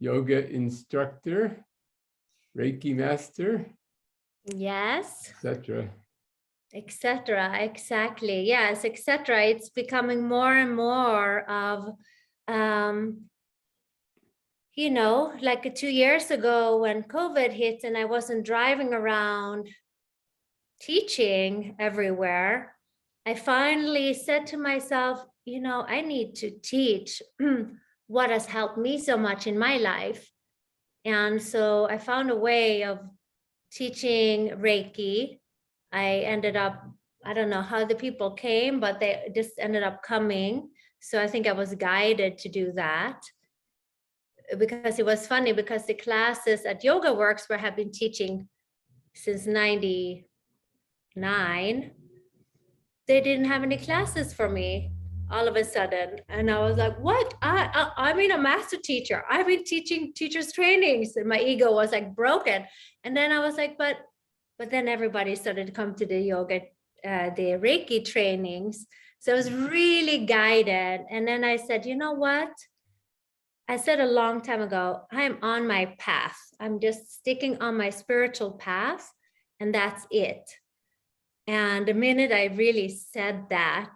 yoga instructor, Reiki master, yes, etc. etc. Exactly. Yes, etc. It's becoming more and more of, you know, like 2 years ago when COVID hit and I wasn't driving around teaching everywhere, I finally said to myself, you know, I need to teach what has helped me so much in my life. And so I found a way of teaching Reiki. I ended up, I don't know how the people came, but they just ended up coming. So I think I was guided to do that, because it was funny because the classes at Yoga Works where I've been teaching since 99, they didn't have any classes for me all of a sudden. And I was like, what? I'm a master teacher. I've been teaching teachers trainings, and my ego was like broken. And then I was like, but then everybody started to come to the yoga, the Reiki trainings. So I was really guided. And then I said, you know what? I said a long time ago, I'm on my path. I'm just sticking on my spiritual path, and that's it. And the minute I really said that,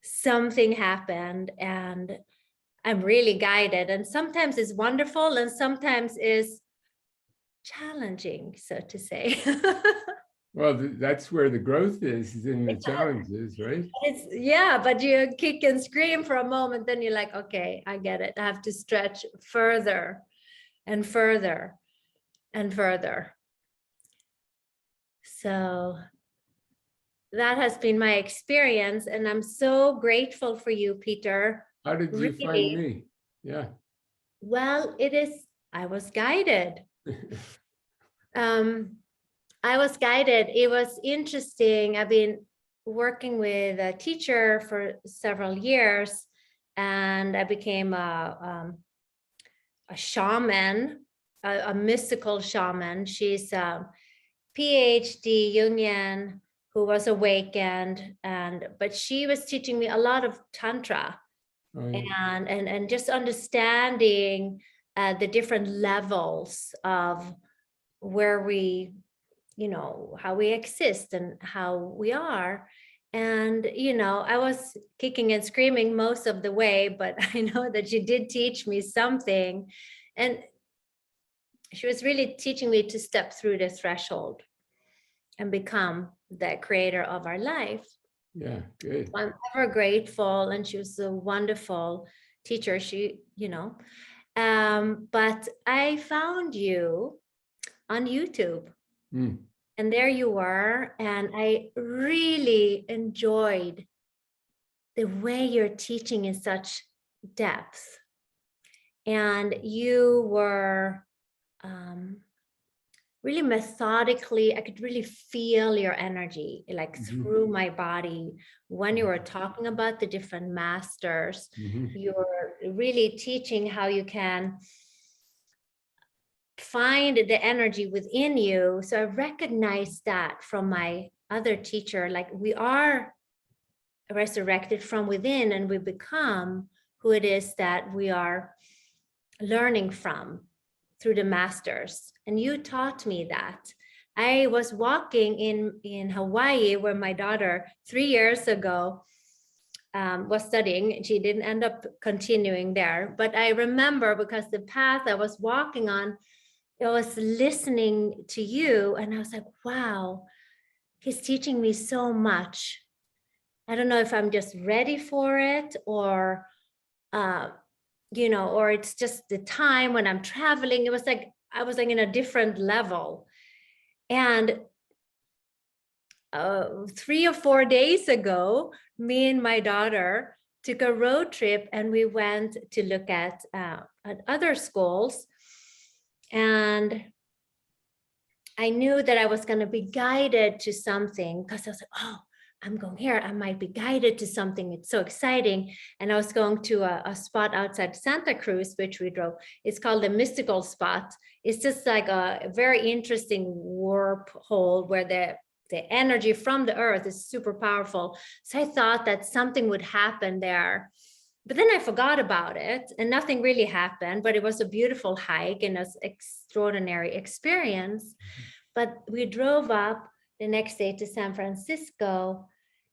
something happened, and I'm really guided. And sometimes it's wonderful, and sometimes it's challenging, so to say. Well, that's where the growth is in the challenges, right? Yeah, but you kick and scream for a moment, then you're like, okay, I get it. I have to stretch further and further and further. So that has been my experience, and I'm so grateful for you, Peter. How did you find me? Yeah. Well, I was guided. I was guided. It was interesting. I've been working with a teacher for several years, and I became a shaman, a mystical shaman. She's a PhD Jungian who was awakened, but she was teaching me a lot of Tantra. Oh, yeah. and just understanding the different levels of where we, you know, how we exist and how we are. And, you know, I was kicking and screaming most of the way, but I know that she did teach me something. And she was really teaching me to step through the threshold and become the creator of our life. Yeah, good. I'm ever grateful, and she was a wonderful teacher. She, you know, but I found you on YouTube. And there you were, and I really enjoyed the way you're teaching in such depth. And you were really methodically, I could really feel your energy like through my body when you were talking about the different masters. You were really teaching how you can find the energy within you. So I recognized that from my other teacher, like we are resurrected from within, and we become who it is that we are learning from through the masters. And you taught me that. I was walking in Hawaii, where my daughter 3 years ago was studying. She didn't end up continuing there, but I remember, because the path I was walking on, I was listening to you, and I was like, wow, he's teaching me so much. I don't know if I'm just ready for it, or you know, or it's just the time when I'm traveling. It was like I was like in a different level. And 3 or 4 days ago, me and my daughter took a road trip, and we went to look at other schools. And I knew that I was going to be guided to something, because I was like, oh, I'm going here. I might be guided to something. It's so exciting. And I was going to a spot outside Santa Cruz, which we drove. It's called the Mystical Spot. It's just like a very interesting warp hole where the energy from the earth is super powerful. So I thought that something would happen there. but then I forgot about it and nothing really happened, but it was a beautiful hike and an extraordinary experience. But we drove up the next day to San Francisco,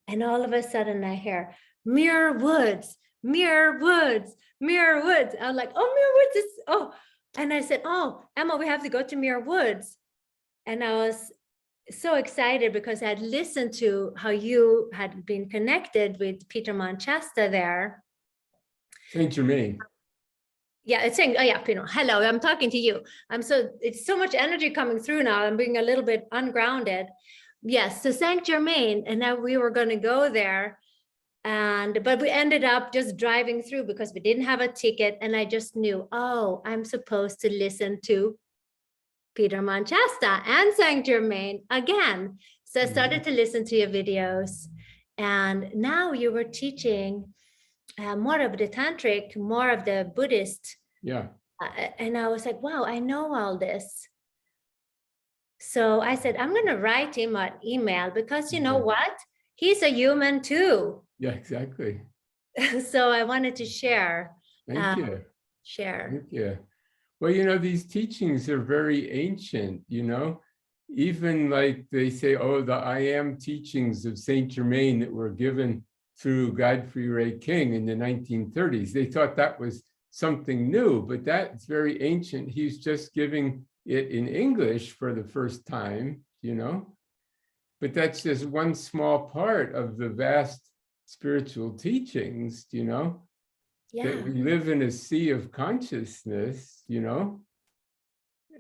and all of a sudden I hear Muir Woods, Muir Woods, Muir Woods. I'm like, oh, Muir Woods is, oh. And I said, oh, Emma, we have to go to Muir Woods. And I was so excited because I had listened to how you had been connected with Peter Mount Shasta there. Saint Germain. Yeah, it's saying, oh yeah, Peter, hello, I'm talking to you. It's so much energy coming through now. I'm being a little bit ungrounded. Yes, so Saint Germain, and now we were going to go there. But we ended up just driving through because we didn't have a ticket. And I just knew, oh, I'm supposed to listen to Peter Mount Shasta and Saint Germain again. So I started to listen to your videos. And now you were teaching more of the tantric, more of the Buddhist. Yeah. And I was like, wow, I know all this. So I said, I'm going to write him an email because you know what? He's a human too. Yeah, exactly. So I wanted to share. Thank you. Share. Thank you. Well, you know, these teachings are very ancient, you know, even like they say, oh, the I am teachings of Saint Germain that were given through Godfrey Ray King in the 1930s. They thought that was something new, but that's very ancient. He's just giving it in English for the first time, you know, but that's just one small part of the vast spiritual teachings, you know. Yeah. That we live in a sea of consciousness, you know.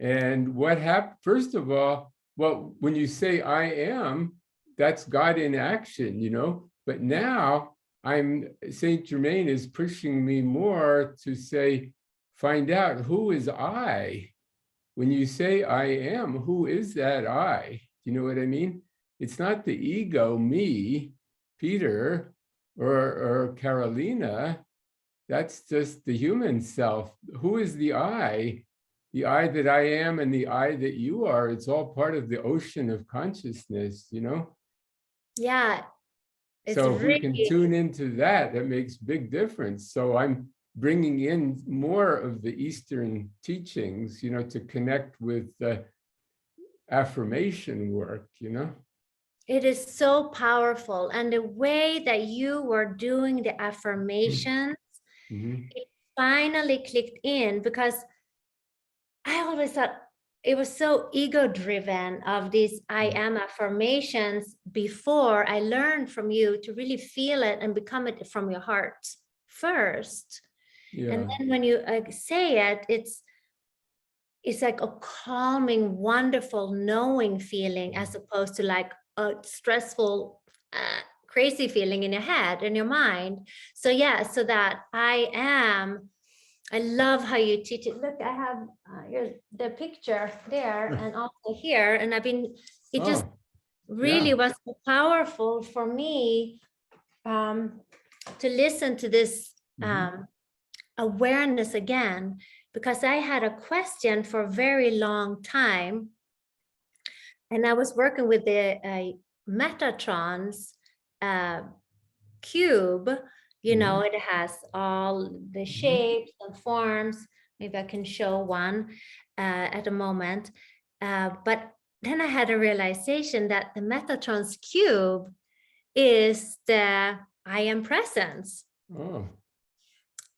And what happened, first of all, well, when you say I am, that's God in action, you know. But now Saint Germain is pushing me more to say, find out who is I. When you say I am, who is that I? Do you know what I mean? It's not the ego, me, Peter, or Carolina. That's just the human self. Who is the I? The I that I am and the I that you are. It's all part of the ocean of consciousness, you know? Yeah. So if we can tune into that, that makes big difference. So I'm bringing in more of the Eastern teachings, you know, to connect with the affirmation work, you know? It is so powerful. And the way that you were doing the affirmations, it finally clicked in because I always thought it was so ego driven of these I am affirmations before I learned from you to really feel it and become it from your heart first. Yeah. And then when you say it, it's like a calming, wonderful knowing feeling as opposed to like a stressful, crazy feeling in your head, in your mind. So yeah, so that I love how you teach it. Look, I have the picture there and also here. And it just really was so powerful for me to listen to this awareness again, because I had a question for a very long time. And I was working with the Metatron's cube. You know, it has all the shapes and forms. Maybe I can show one at a moment. But then I had a realization that the Metatron's cube is the I am presence. Oh.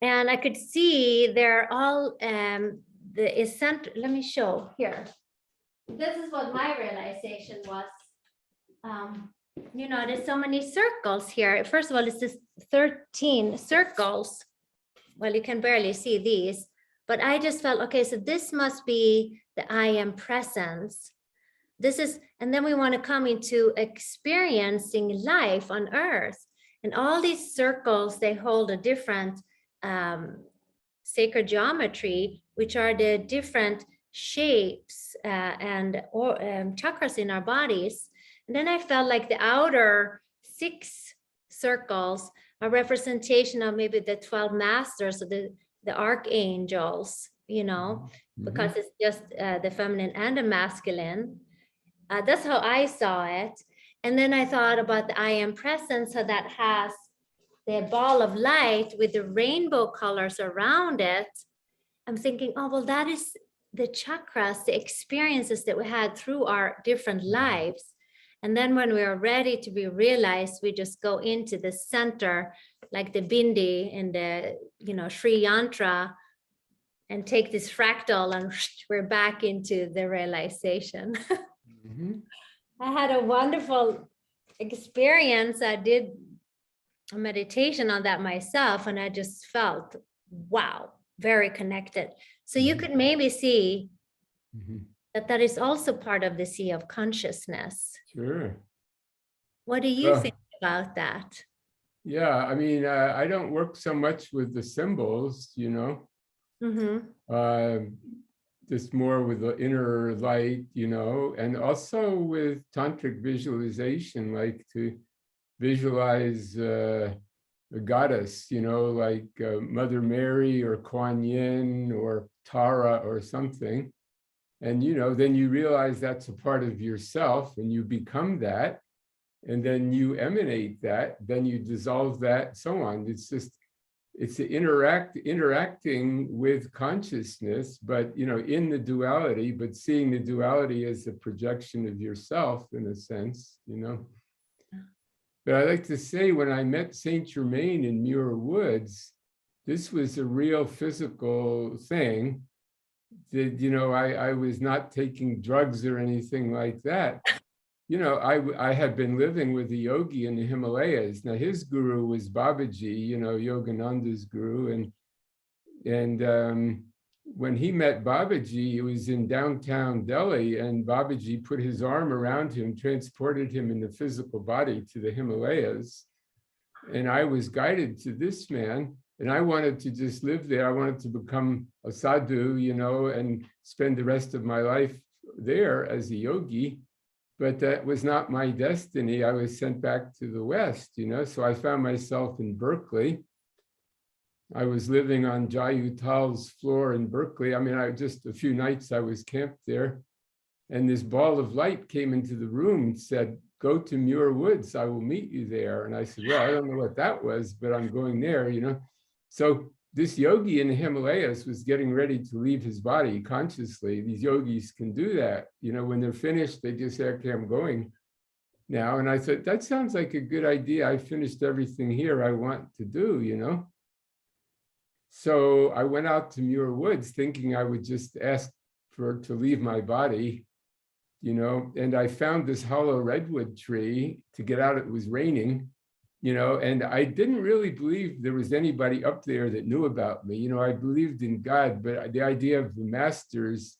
And I could see they're all the essential. Let me show here. This is what my realization was. You know, there's so many circles here. First of all, it's just 13 circles. Well, you can barely see these, but I just felt, okay, so this must be the I am presence. This is, and then we want to come into experiencing life on earth. And all these circles, they hold a different sacred geometry, which are the different shapes and chakras in our bodies. And then I felt like the outer 6 circles are representation of maybe the 12 masters or the archangels, you know, because it's just the feminine and the masculine. That's how I saw it. And then I thought about the I am presence, so that has the ball of light with the rainbow colors around it, I'm thinking, oh, well, that is the chakras, the experiences that we had through our different lives. And then when we are ready to be realized, we just go into the center, like the bindi in the, Sri Yantra, and take this fractal, and we're back into the realization. Mhm. I had a wonderful experience. I did a meditation on that myself, and I just felt, wow, very connected. So you could maybe see Mhm. that is also part of the sea of consciousness. Sure. What do you think about that? Yeah, I mean, I don't work so much with the symbols, just more with the inner light, and also with tantric visualization, like to visualize a goddess, like Mother Mary or Kuan Yin or Tara or something. And, then you realize that's a part of yourself and you become that. And then you emanate that, then you dissolve that, so on. It's interacting with consciousness, but, in the duality, but seeing the duality as a projection of yourself in a sense, But I like to say, when I met Saint Germain in Muir Woods, this was a real physical thing. That, I was not taking drugs or anything like that. I had been living with a yogi in the Himalayas. Now, his guru was Babaji, Yogananda's guru. And when he met Babaji, he was in downtown Delhi, and Babaji put his arm around him, transported him in the physical body to the Himalayas. And I was guided to this man, and I wanted to just live there. I wanted to become a sadhu, and spend the rest of my life there as a yogi. But that was not my destiny. I was sent back to the West, so I found myself in Berkeley. I was living on Jai Uttal's floor in Berkeley. I mean, just a few nights I was camped there. And this ball of light came into the room and said, "Go to Muir Woods, I will meet you there." And I said, well, I don't know what that was, but I'm going there, So this yogi in the Himalayas was getting ready to leave his body consciously. These yogis can do that. When they're finished, they just say, "Okay, I'm going now." And I thought, that sounds like a good idea. I finished everything here I want to do, So I went out to Muir Woods thinking I would just ask to leave my body, and I found this hollow redwood tree to get out. It was raining, and I didn't really believe there was anybody up there that knew about me. I believed in God, but the idea of the masters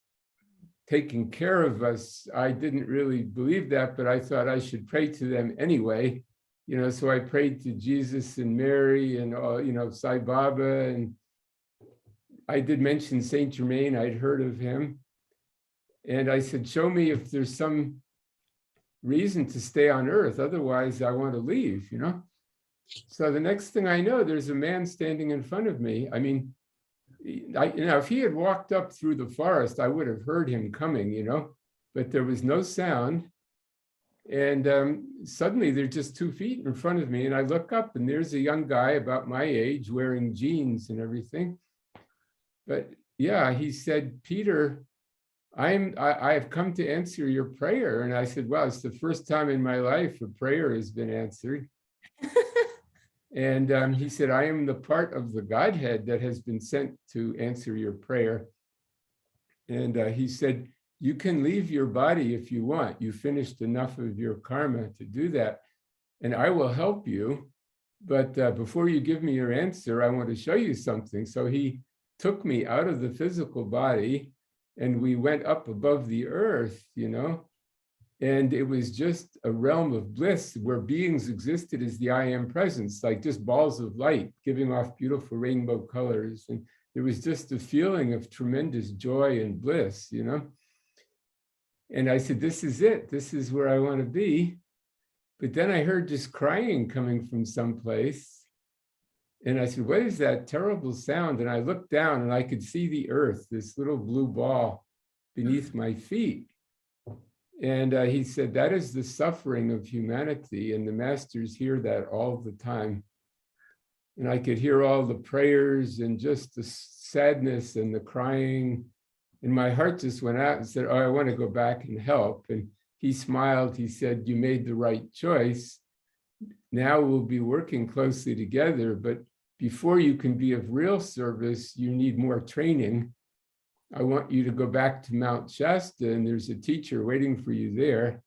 taking care of us, I didn't really believe that, but I thought I should pray to them anyway. So I prayed to Jesus and Mary and Sai Baba, and I did mention Saint Germain. I'd heard of him. And I said, show me if there's some reason to stay on earth. Otherwise, I want to leave, So the next thing I know, there's a man standing in front of me. I mean, if he had walked up through the forest, I would have heard him coming, but there was no sound. And suddenly they're just 2 feet in front of me. And I look up and there's a young guy about my age wearing jeans and everything. But yeah, he said, "Peter, I've come to answer your prayer." And I said, "Well, it's the first time in my life a prayer has been answered." And he said, "I am the part of the Godhead that has been sent to answer your prayer." And he said, "You can leave your body if you want. You finished enough of your karma to do that. And I will help you. But before you give me your answer, I want to show you something." So he took me out of the physical body and we went up above the earth, and it was just a realm of bliss where beings existed as the I am presence, like just balls of light giving off beautiful rainbow colors. And there was just a feeling of tremendous joy and bliss, And I said, this is it. This is where I want to be. But then I heard just crying coming from someplace. And I said, what is that terrible sound? And I looked down and I could see the earth, this little blue ball beneath my feet. And he said, that is the suffering of humanity. And the masters hear that all the time. and I could hear all the prayers and just the sadness and the crying. And my heart just went out and said, oh, I want to go back and help. And he smiled. He said, you made the right choice. Now we'll be working closely together. But before you can be of real service, you need more training. I want you to go back to Mount Shasta, and there's a teacher waiting for you there.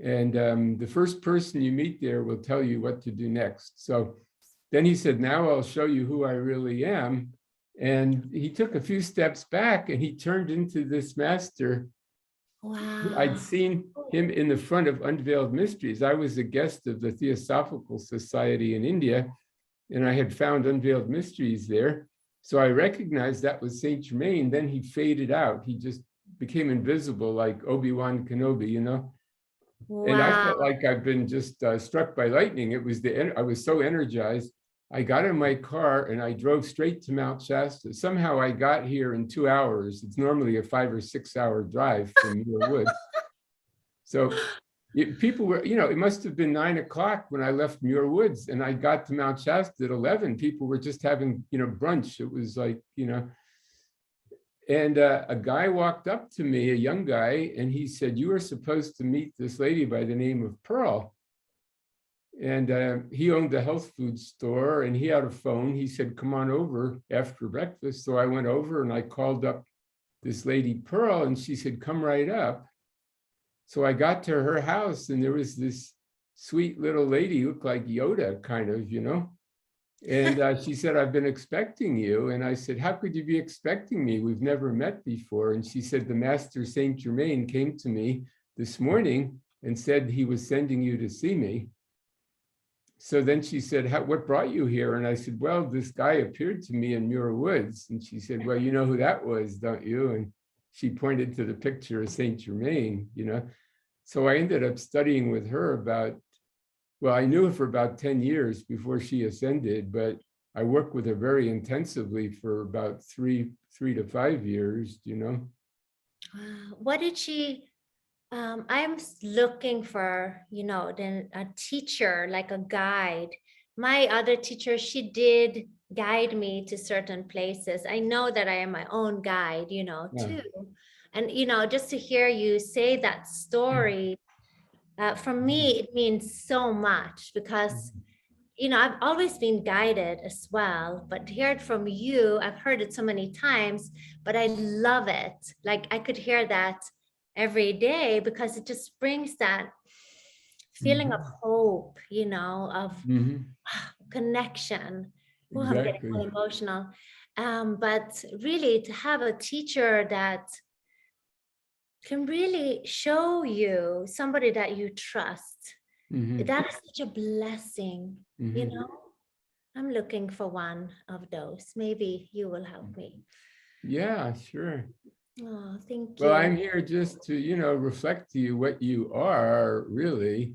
And the first person you meet there will tell you what to do next. So then he said, now I'll show you who I really am. And he took a few steps back and he turned into this master. Wow. I'd seen him in the front of Unveiled Mysteries. I was a guest of the Theosophical Society in India, and I had found Unveiled Mysteries there. So I recognized that was Saint Germain. Then he faded out. He just became invisible, like Obi-Wan Kenobi, you know? Wow. And I felt like I've been just struck by lightning. It was I was so energized. I got in my car and I drove straight to Mount Shasta. Somehow I got here in 2 hours. It's normally a 5 or 6 hour drive from Muir Woods. So people were, you know, it must have been 9 o'clock when I left Muir Woods, and I got to Mount Shasta at 11. People were just having, you know, brunch. It was like, you know, and a guy walked up to me, a young guy, and he said, you were supposed to meet this lady by the name of Pearl. And he owned a health food store, and he had a phone. He said, come on over after breakfast. So I went over and I called up this lady Pearl, and she said, come right up. So I got to her house, and there was this sweet little lady, looked like Yoda, kind of, you know. And she said, I've been expecting you. And I said, how could you be expecting me? We've never met before. And she said, the Master Saint Germain came to me this morning and said he was sending you to see me. So then she said, what brought you here? And I said, well, this guy appeared to me in Muir Woods. And she said, well, you know who that was, don't you? And she pointed to the picture of Saint Germain, you know. So I ended up studying with her about, well, I knew her for about 10 years before she ascended, but I worked with her very intensively for about three to 5 years, you know. What did she, I'm looking for, you know, then a teacher, like a guide. My other teacher, she did guide me to certain places. I know that I am my own guide, you know, too. And, you know, just to hear you say that story, for me, it means so much because, you know, I've always been guided as well, but to hear it from you, I've heard it so many times, but I love it. Like I could hear that every day because it just brings that feeling of hope, you know, of connection. Oh, I'm getting so emotional. But really to have a teacher that can really show you somebody that you trust. That is such a blessing, you know. I'm looking for one of those. Maybe you will help me. Yeah, sure. Oh, thank you. Well, I'm here just to, you know, reflect to you what you are really.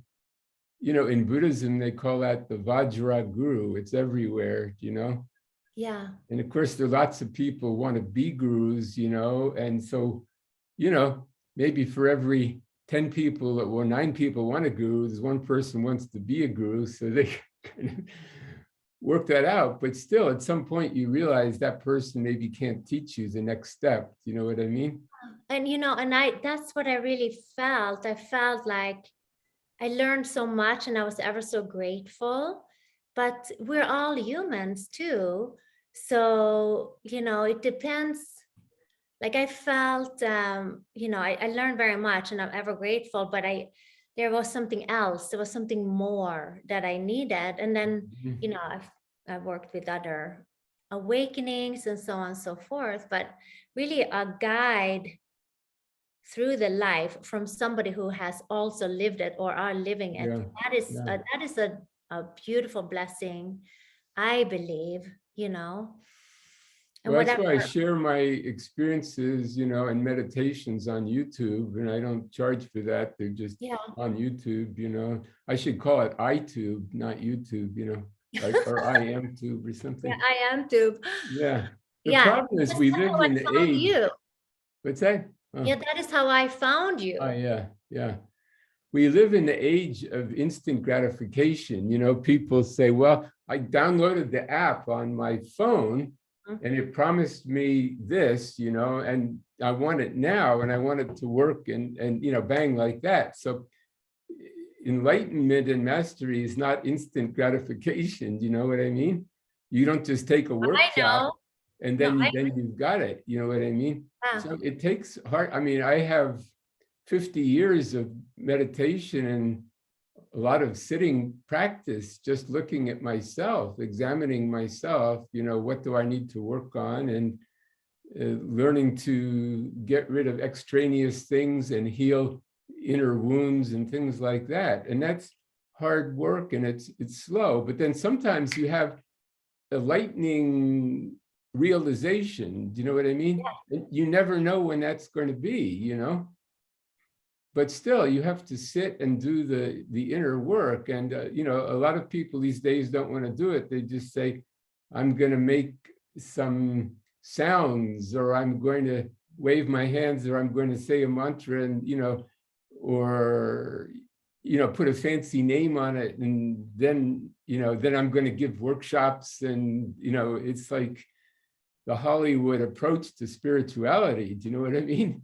You know, in Buddhism, they call that the Vajra Guru. It's everywhere, you know. Yeah. And of course, there are lots of people who want to be gurus, you know. And so, you know, maybe for every 10 people or 9 people want a guru, there's one person wants to be a guru, so they kind of work that out. But still, at some point, you realize that person maybe can't teach you the next step. You know what I mean? And, you know, and that's what I really felt. I felt like I learned so much and I was ever so grateful, but we're all humans too. So, you know, it depends. Like I felt, you know, I learned very much and I'm ever grateful, but there was something else. There was something more that I needed. And then, you know, I've worked with other awakenings and so on and so forth, but really a guide through the life from somebody who has also lived it or are living it. That is a beautiful blessing, I believe, you know. And well, that's why I share my experiences, you know, and meditations on YouTube, and I don't charge for that. They're just on YouTube, you know. I should call it iTube, not YouTube, you know, or I am tube or something. Yeah, I am tube. Yeah. The problem is we live in the age. What's that? Yeah, that is how I found you. Oh, yeah, yeah. we live in the age of instant gratification. You know, people say, well, I downloaded the app on my phone and it promised me this, you know, and I want it now and I want it to work and you know, bang, like that. So enlightenment and mastery is not instant gratification. You know what I mean? You don't just take a I workshop know. and No, then you've got it. You know what I mean? yeah. So it takes hard. I mean, I have 50 years of meditation and a lot of sitting practice, just looking at myself, examining myself, you know, what do I need to work on, and learning to get rid of extraneous things and heal inner wounds and things like that. And that's hard work and it's slow, but then sometimes you have a lightning realization. Do you know what I mean? Yeah. You never know when that's going to be, you know? But still, you have to sit and do the inner work. And, you know, a lot of people these days don't want to do it. They just say, I'm going to make some sounds, or I'm going to wave my hands, or I'm going to say a mantra, and, you know, or, you know, put a fancy name on it. And then, you know, then I'm going to give workshops. And, you know, it's like the Hollywood approach to spirituality. Do you know what I mean?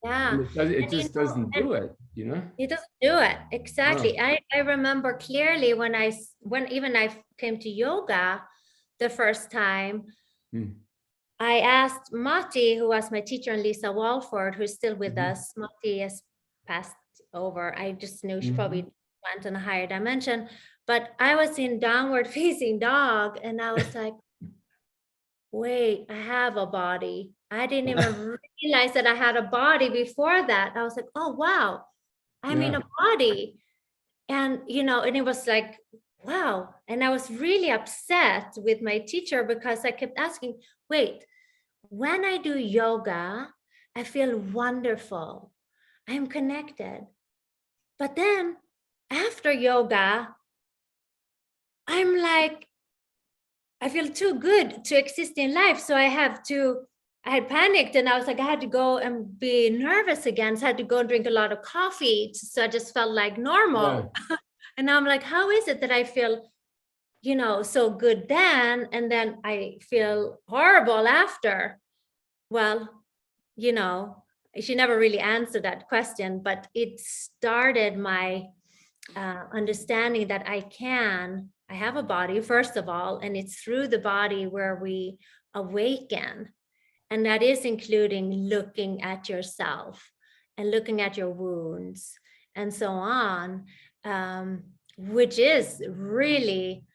Yeah. And it And you just know, doesn't do it, you know? it doesn't do it. No. Exactly. I remember clearly when even I came to yoga the first time, Mm. I asked Mati, who was my teacher, and Lisa Walford, who's still with Mhm. us. Mati has passed over. I just knew she Mhm. probably went in a higher dimension. But I was in downward facing dog, and I was like, wait, I have a body. I didn't even realize that I had a body before that. I was like, oh, wow, I'm in Yeah. a body. And, you know, and it was like, wow. And I was really upset with my teacher because I kept asking, wait, when I do yoga, I feel wonderful. I'm connected. But then after yoga, I'm like, I feel too good to exist in life. So I had panicked and I was like, I had to go and be nervous again. So I had to go and drink a lot of coffee. So I just felt like normal. Yeah. And I'm like, how is it that I feel, you know, so good then, and then I feel horrible after? Well, you know, she never really answered that question, but it started my understanding that I have a body, first of all, and it's through the body where we awaken. And that is including looking at yourself and looking at your wounds and so on, which is really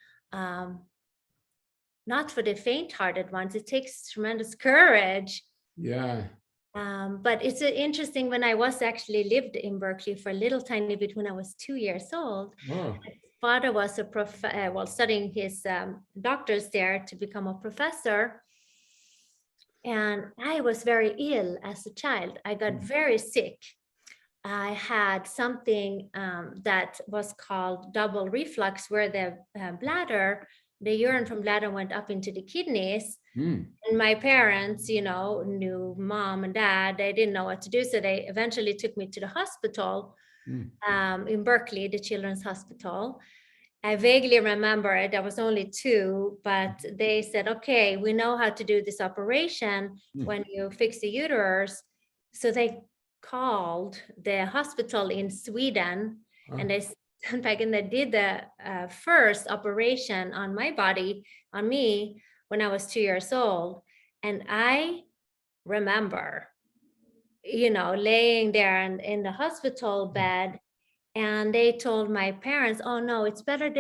not for the faint-hearted ones. It takes tremendous courage. Yeah. But it's interesting, when I was actually lived in Berkeley for a little tiny bit when I was 2 years old. Oh. My father was studying his doctor's there to become a professor. And I was very ill as a child. I got very sick. I had something that was called double reflux, where the urine from bladder went up into the kidneys. Mm. And my parents, you know, knew, mom and dad, they didn't know what to do. So they eventually took me to the hospital in Berkeley, the Children's Hospital. I vaguely remember it. I was only 2, but they said, okay, we know how to do this operation when you fix the uterus. So they called the hospital in Sweden and they sent back and they did the first operation on my body, on me, when I was 2 years old. And I remember, you know, laying there in the hospital bed, and they told my parents, oh no, it's better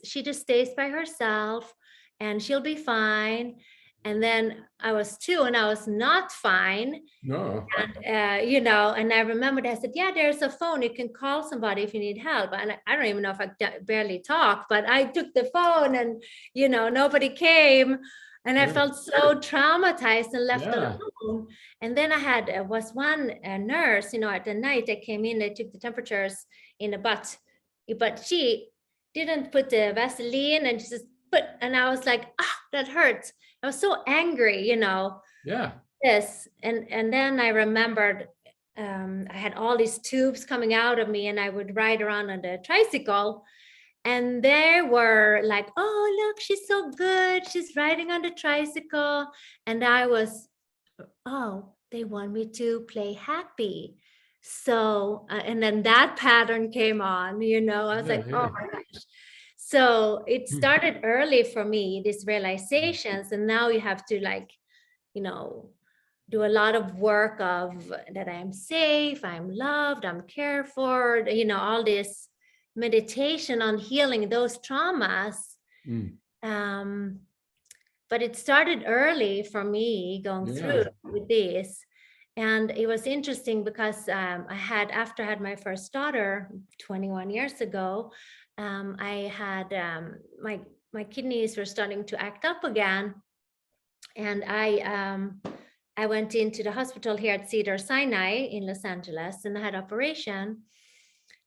she just stays by herself and she'll be fine. And then I was 2 and I was not fine. No. And, you know, and I remembered, I said, yeah, there's a phone. You can call somebody if you need help. And I don't even know if I barely talk, but I took the phone and, you know, nobody came. And I felt so traumatized and left alone. And then I was one nurse, you know, at the night they came in, they took the temperatures in the butt, but she didn't put the Vaseline and just and I was like, that hurts. I was so angry, you know. Yeah. Yes. And then I remembered I had all these tubes coming out of me, and I would ride around on the tricycle. And they were like, oh, look, she's so good. She's riding on the tricycle. And I was, oh, they want me to play happy. So, and then that pattern came on, I was like, oh my gosh. So it started early for me, these realizations. And now you have to do a lot of work of that I'm safe, I'm loved, I'm cared for, all this meditation on healing those traumas. But it started early for me going through with this. And it was interesting because after I had my first daughter 21 years ago, I had my kidneys were starting to act up again. And I went into the hospital here at Cedars-Sinai in Los Angeles, and I had operation.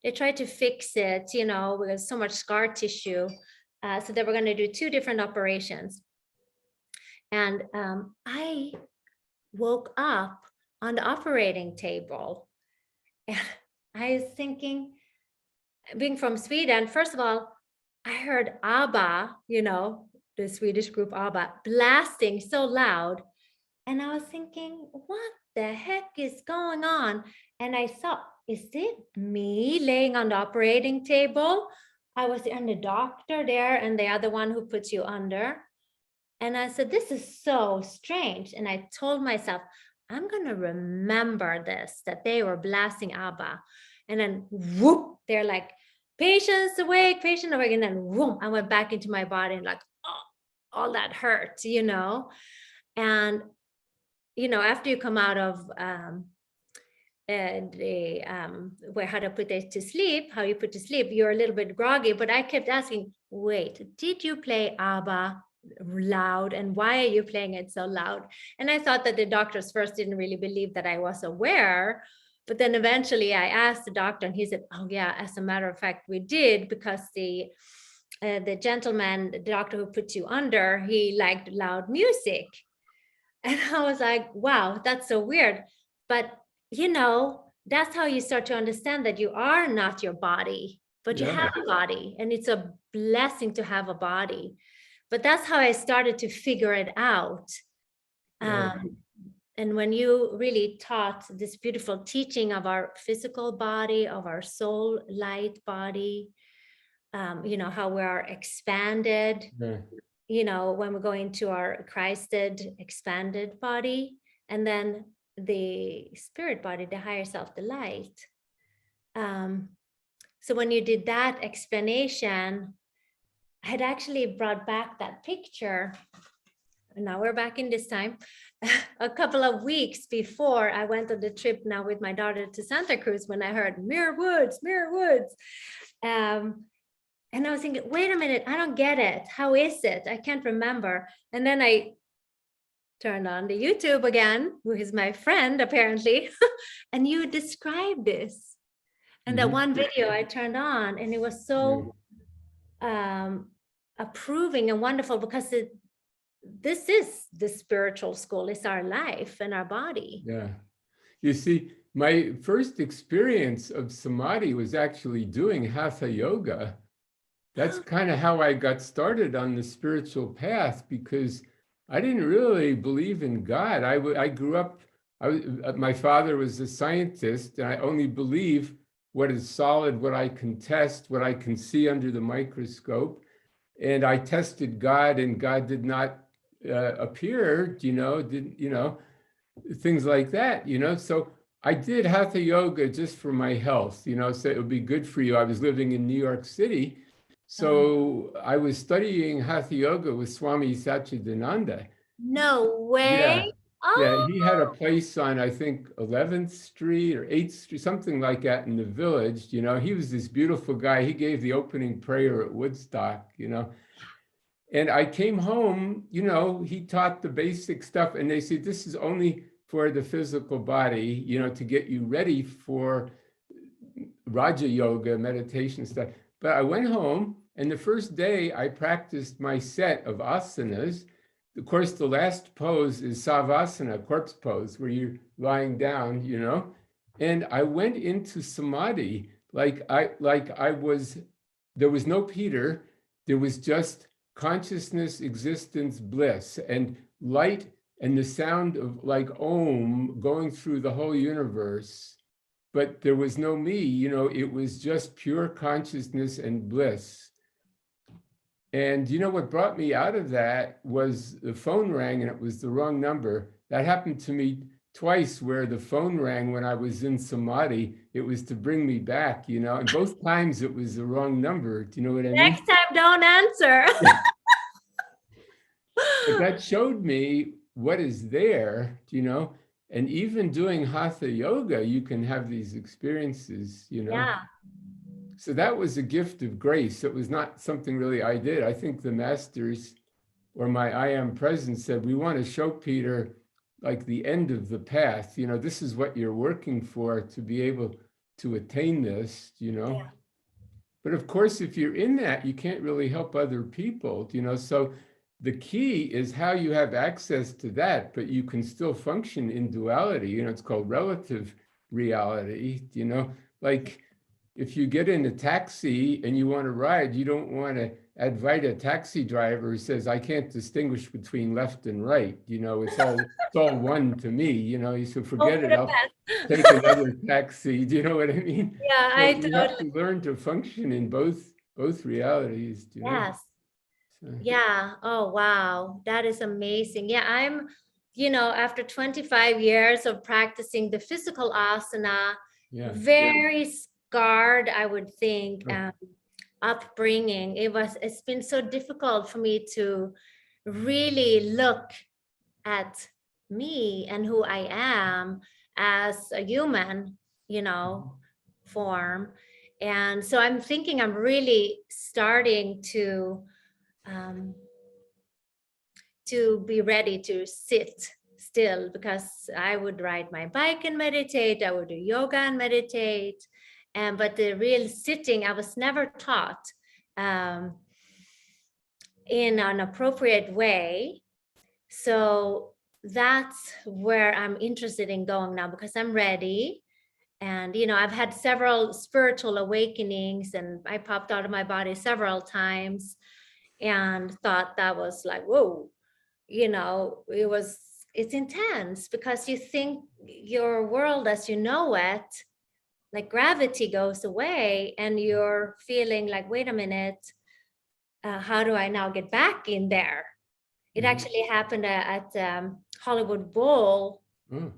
They tried to fix it, with so much scar tissue. So they were going to do 2 different operations. And I woke up on the operating table. And I was thinking, being from Sweden, first of all, I heard ABBA, the Swedish group ABBA, blasting so loud. And I was thinking, what the heck is going on? And I thought, is it me laying on the operating table? I was and the doctor there and the other one who puts you under. And I said, this is so strange. And I told myself, I'm going to remember this, that they were blasting ABBA. And then whoop, they're like, patient's awake, patient awake. And then whoop, I went back into my body and like, oh, all that hurt, And after you come out of where how to put it to sleep, how you put to sleep, you're a little bit groggy. But I kept asking, wait, did you play ABBA loud? And why are you playing it so loud? And I thought that the doctors first didn't really believe that I was aware. But then eventually I asked the doctor, and he said, oh yeah, as a matter of fact, we did, because the gentleman, the doctor who put you under, he liked loud music. And I was like, wow, that's so weird. But, that's how you start to understand that you are not your body, but you have a body. And it's a blessing to have a body. But that's how I started to figure it out. And when you really taught this beautiful teaching of our physical body, of our soul light body, how we are expanded, when we go into our Christed expanded body, and then the spirit body, the higher self, the light. So when you did that explanation, I had actually brought back that picture. And now we're back in this time, a couple of weeks before I went on the trip now with my daughter to Santa Cruz, when I heard Muir Woods. And I was thinking, wait a minute, I don't get it. How is it? I can't remember. And then I turned on the YouTube again, who is my friend apparently, and you described this. And that one video I turned on, and it was so approving and wonderful, because this is the spiritual school. It's our life and our body. Yeah. You see, my first experience of samadhi was actually doing hatha yoga. That's kind of how I got started on the spiritual path, because I didn't really believe in God. I grew up, my father was a scientist, and I only believe what is solid, what I can test, what I can see under the microscope. And I tested God, and God did not appear, things like that, So I did hatha yoga just for my health, so it would be good for you. I was living in New York City. So I was studying hatha yoga with Swami Satchidananda. No way. Yeah, he had a place on, I think, 11th Street or 8th Street, something like that in the village. He was this beautiful guy. He gave the opening prayer at Woodstock, And I came home, he taught the basic stuff, and they said, this is only for the physical body, to get you ready for Raja Yoga, meditation stuff. But I went home, and the first day I practiced my set of asanas. Of course, the last pose is Savasana, corpse pose, where you're lying down, And I went into samadhi there was no Peter, there was just consciousness, existence, bliss, and light, and the sound of like Om going through the whole universe. But there was no me, it was just pure consciousness and bliss. And what brought me out of that was the phone rang and it was the wrong number. That happened to me twice, where the phone rang when I was in samadhi. It was to bring me back, and both times it was the wrong number. Do you know what I mean? Next time, don't answer. But that showed me what is there, and even doing hatha yoga, you can have these experiences, Yeah. So that was a gift of grace. It was not something really I did. I think the masters or my I am presence said, we want to show Peter like the end of the path. This is what you're working for, to be able to attain this, Yeah. But of course, if you're in that, you can't really help other people, So the key is how you have access to that, but you can still function in duality. It's called relative reality, like if you get in a taxi and you want to ride, you don't want to invite a taxi driver who says, I can't distinguish between left and right. It's all one to me, you should forget it. I'll take another taxi. Do you know what I mean? Yeah, So I you have totally. to learn to function in both realities, Yes. So, Yeah. Oh, wow. That is amazing. Yeah, I'm, after 25 years of practicing the physical asana, yeah. very scarred, I would think, Oh, upbringing. It's been so difficult for me to really look at me and who I am as a human, form. And so I'm thinking I'm really starting um, to be ready to sit still, because I would ride my bike and meditate, I would do yoga and meditate, but the real sitting I was never taught um, in an appropriate way. So that's where I'm interested in going now, because I'm ready. And I've had several spiritual awakenings, and I popped out of my body several times and thought that was like, whoa, it's intense, because you think your world as you know it, like gravity goes away, and you're feeling like, wait a minute, how do I now get back in there? It actually happened at Hollywood Bowl. oh,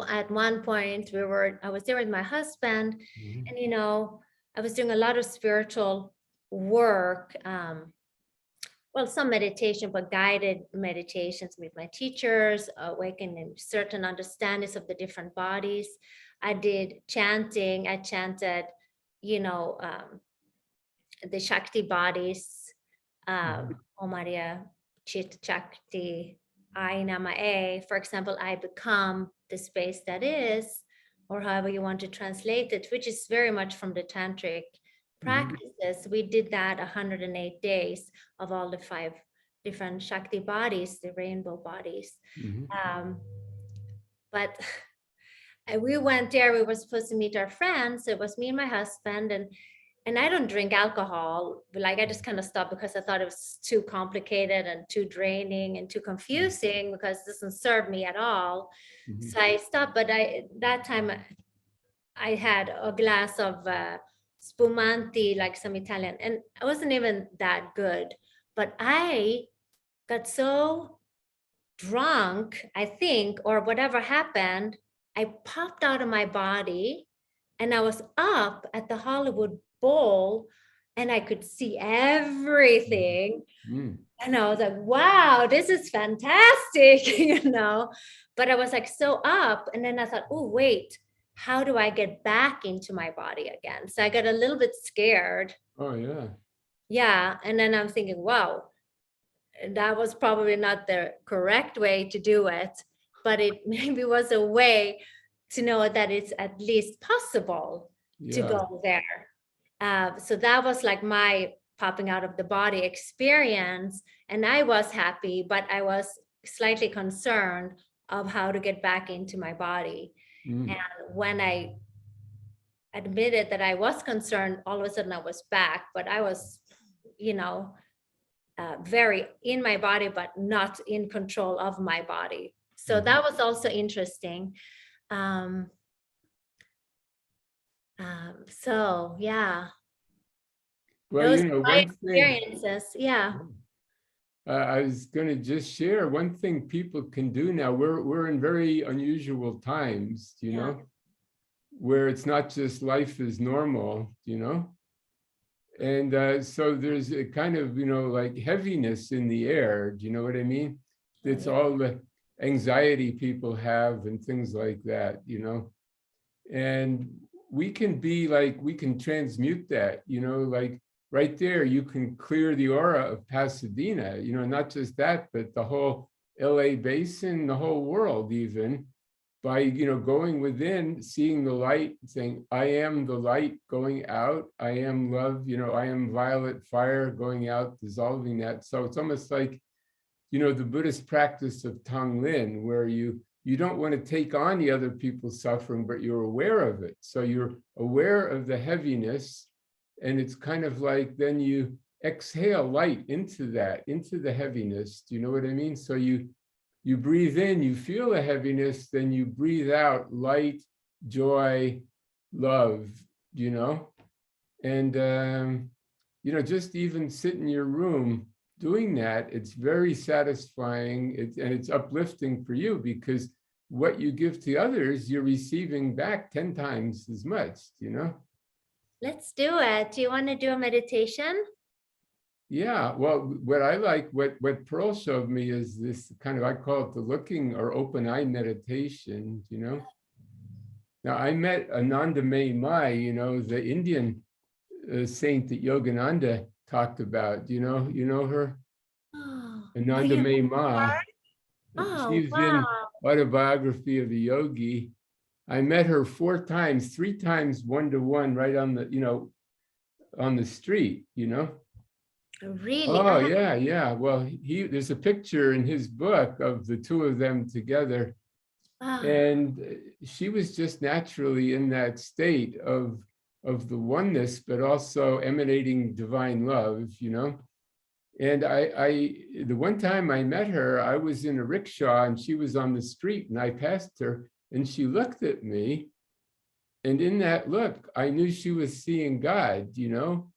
At one point, I was there with my husband, and I was doing a lot of spiritual work. Well, some meditation, but guided meditations with my teachers, awakening certain understandings of the different bodies. I did chanting. I chanted, the Shakti bodies, Om Maria Chit Shakti, I Nama. For example, I become the space that is, or however you want to translate it, which is very much from the tantric practices. We did that 108 days of all the 5 different Shakti bodies, the rainbow bodies. But we went there, we were supposed to meet our friends. It was me and my husband, and I don't drink alcohol. Like, I just kind of stopped because I thought it was too complicated and too draining and too confusing, because it doesn't serve me at all. So I stopped, but that time I had a glass of spumante, like some Italian, and I wasn't even that good, but I got so drunk, I think, or whatever happened, I popped out of my body, and I was up at the Hollywood Bowl, and I could see everything. And I was like, wow, this is fantastic, But I was like so up. And then I thought, oh, wait, how do I get back into my body again? So I got a little bit scared. Oh, yeah. Yeah. And then I'm thinking, wow, that was probably not the correct way to do it, but it maybe was a way to know that it's at least possible to go there. So that was like my popping out of the body experience. And I was happy, but I was slightly concerned of how to get back into my body. Mm. And when I admitted that I was concerned, all of a sudden I was back, but I was, very in my body, but not in control of my body. So that was also interesting. Um, so yeah, Well, those you know, are my one thing experiences. Yeah. I was going to just share, one thing people can do now, we're in very unusual times, you Yeah. know, where it's not just life is normal, you know. And so there's a kind of, you know, like heaviness in the air. Do you know what I mean? Oh, It's yeah. all the anxiety people have and things like that, you know. And we can be like, we can transmute that, you know, like right there, you can clear the aura of Pasadena, you know, not just that, but the whole LA basin, the whole world even, by, you know, going within, seeing the light, saying, I am the light going out, I am love, you know, I am violet fire going out, dissolving that. So it's almost like, you know, the Buddhist practice of Tonglen, where you don't want to take on the other people's suffering, but you're aware of it. So you're aware of the heaviness, and it's kind of like then you exhale light into that, into the heaviness. Do you know what I mean? So you breathe in, you feel the heaviness, then you breathe out light, joy, love, you know? And, you know, just even sit in your room doing that, it's very satisfying, and it's uplifting for you, because what you give to others, you're receiving back 10 times as much, you know? Let's do it. Do you want to do a meditation? Yeah, well, what I like, what Pearl showed me is this kind of, I call it the looking or open eye meditation, you know? Now, I met Ananda Mai, you know, the Indian saint that Yogananda talked about. You know her? Oh, oh, Ananda you May met Ma. her? Oh, She's in wow. Autobiography of a Yogi. I met her 4 times, 3 times one-to-one, right on the, you know, on the street, you know? Really? Oh, yeah, yeah. Well, there's a picture in his book of the two of them together. Ah, And she was just naturally in that state of the oneness, but also emanating divine love, you know? And the one time I met her, I was in a rickshaw and she was on the street, and I passed her and she looked at me. And in that look, I knew she was seeing God, you know?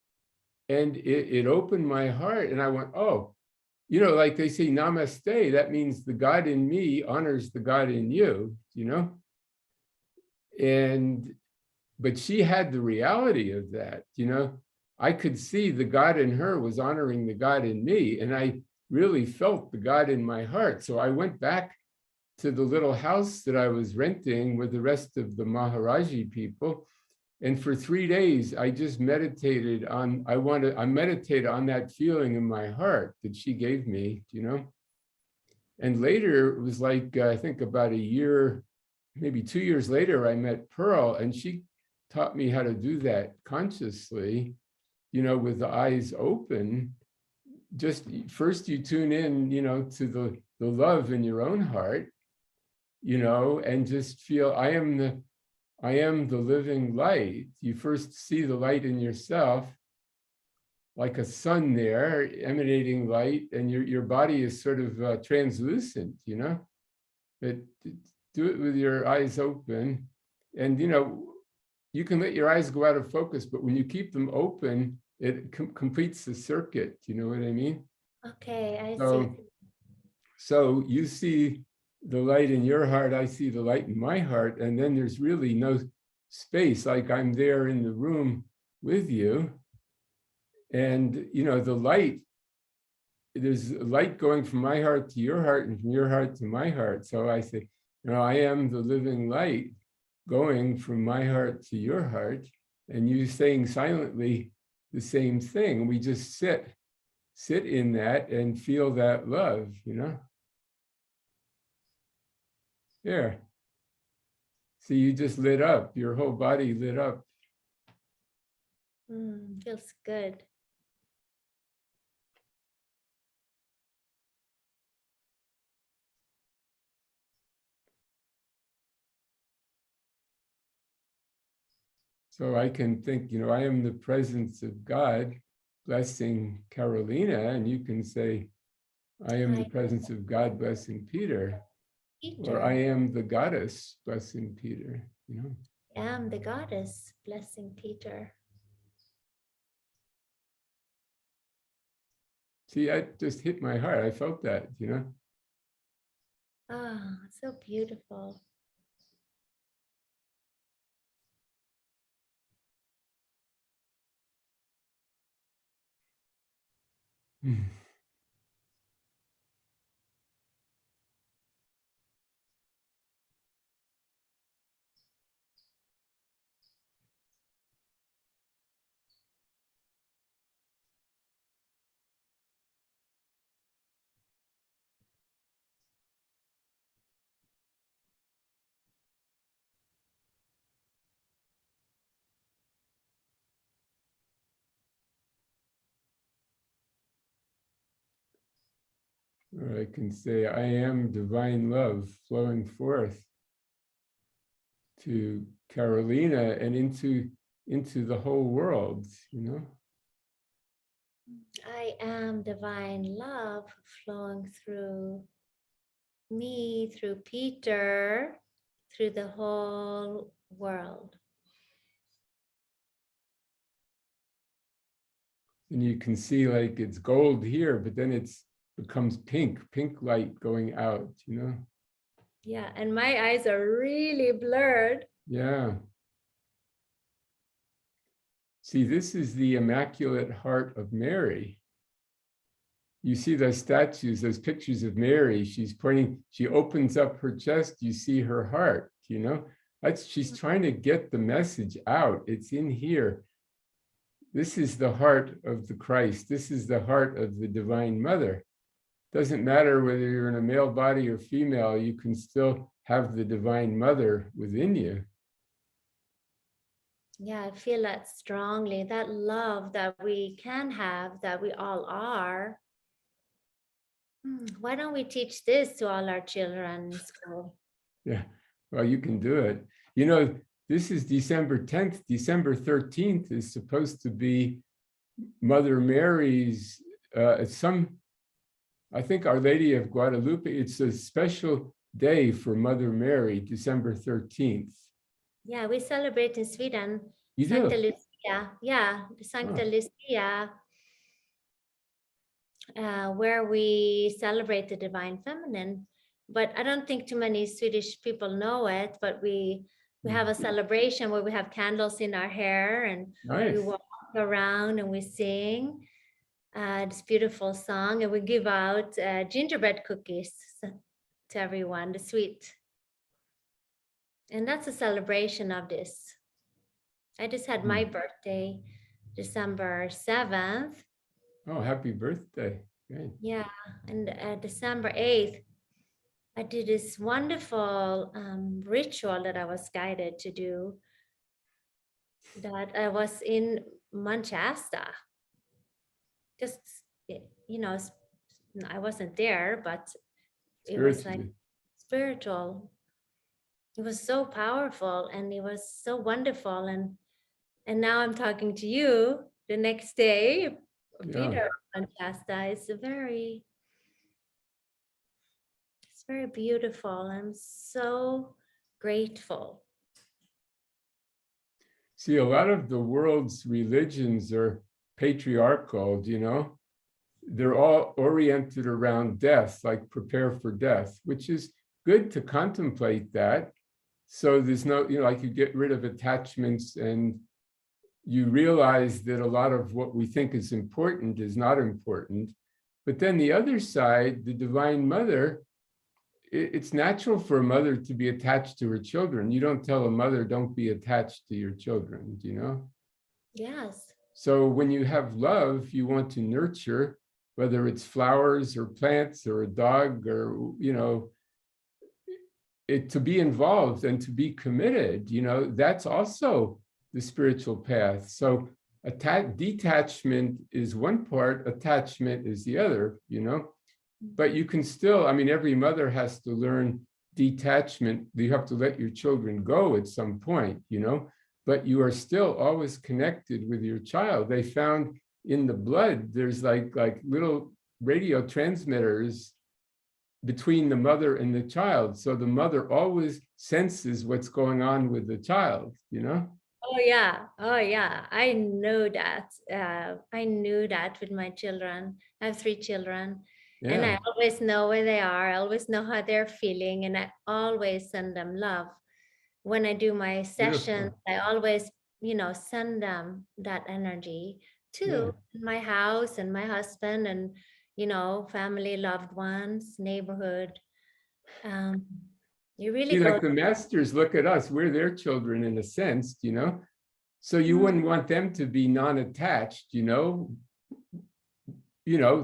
And it opened my heart, and I went, oh, you know, like they say, namaste, that means the God in me honors the God in you, you know? And but she had the reality of that, you know. I could see the God in her was honoring the God in me, and I really felt the God in my heart. So I went back to the little house that I was renting with the rest of the Maharaji people, and for 3 days I just meditated on, I meditated on that feeling in my heart that she gave me, you know. And later it was like, I think about a year, maybe 2 years later, I met Pearl, and she taught me how to do that consciously, you know, with the eyes open. Just first you tune in, you know, to the love in your own heart, you know, and just feel, I am the living light. You first see the light in yourself, like a sun there, emanating light, and your body is sort of translucent, you know. But do it with your eyes open, and you know, you can let your eyes go out of focus, but when you keep them open, it completes the circuit. You know what I mean? okay, I see. So you see the light in your heart, I see the light in my heart, and then there's really no space. Like I'm there in the room with you, and you know, the light, there's light going from my heart to your heart and from your heart to my heart. So I say, you know, I am the living light going from my heart to your heart, and you saying silently the same thing. We just sit in that and feel that love, you know. There. See, you just lit up, your whole body lit up. Feels good. So I can think, I am the presence of God blessing Carolina, and you can say, I am the presence of God blessing Peter, or I am the goddess blessing Peter, I am the goddess blessing Peter. See, that just hit my heart. I felt that, Oh, so beautiful. Or I can say, I am divine love flowing forth to Carolina and into the whole world, I am divine love flowing through me, through Peter, through the whole world. And you can see like it's gold here, but then it becomes pink light going out, Yeah, and my eyes are really blurred. Yeah. See, this is the Immaculate Heart of Mary. You see those statues, those pictures of Mary, she's pointing, she opens up her chest, you see her heart, she's trying to get the message out. It's in here. This is the heart of the Christ. This is the heart of the Divine Mother. Doesn't matter whether you're in a male body or female, you can still have the Divine Mother within you. Yeah, I feel that strongly, that love that we can have, that we all are. Why don't we teach this to all our children in school? Yeah, well, you can do it. This is December 10th. December 13th is supposed to be Mother Mary's, I think Our Lady of Guadalupe. It's a special day for Mother Mary, December 13th. Yeah, we celebrate in Sweden. You Sancta do? Lucia. Yeah, Sancta Lucia, where we celebrate the Divine Feminine. But I don't think too many Swedish people know it, but we have a celebration where we have candles in our hair and we walk around and we sing this beautiful song, and we give out gingerbread cookies to everyone, the sweet. And that's a celebration of this. I just had my birthday, December 7th. Oh, happy birthday. Great. Yeah, and December 8th, I did this wonderful ritual that I was guided to do, that I was in Mount Shasta. Just, I wasn't there, but it was like spiritual. It was so powerful and it was so wonderful. And now I'm talking to you the next day, Peter Mount Shasta. It's very beautiful. I'm so grateful. See, a lot of the world's religions are patriarchal, they're all oriented around death, like prepare for death, which is good to contemplate that. So there's no, like you get rid of attachments and you realize that a lot of what we think is important is not important. But then the other side, the Divine Mother, it's natural for a mother to be attached to her children. You don't tell a mother, don't be attached to your children, Yes. So when you have love, you want to nurture, whether it's flowers or plants or a dog or, to be involved and to be committed, that's also the spiritual path. So detachment is one part, attachment is the other, but you can still, every mother has to learn detachment. You have to let your children go at some point, but you are still always connected with your child. They found in the blood, there's like little radio transmitters between the mother and the child. So the mother always senses what's going on with the child, you know? Oh yeah. I know that. I knew that with my children. I have 3 children, and I Yeah, always know where they are. I always know how they're feeling, and I always send them love. When I do my sessions, beautiful. I always, send them that energy Yeah. to my house and my husband and, family, loved ones, neighborhood. Um, you really See, go. like the masters look at us, we're their children in a sense, you know? So you wouldn't want them to be non-attached,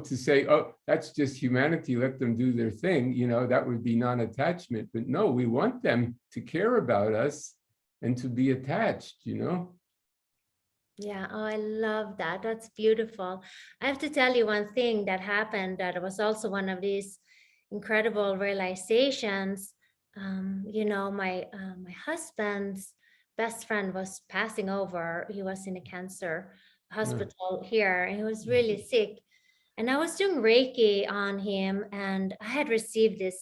to say, oh, that's just humanity, let them do their thing, that would be non-attachment. But no, we want them to care about us and to be attached. Yeah, oh, I love that. That's beautiful. I have to tell you one thing that happened that was also one of these incredible realizations. My husband's best friend was passing over. He was in a cancer Yeah. hospital here, and he was really sick. And I was doing Reiki on him, and I had received this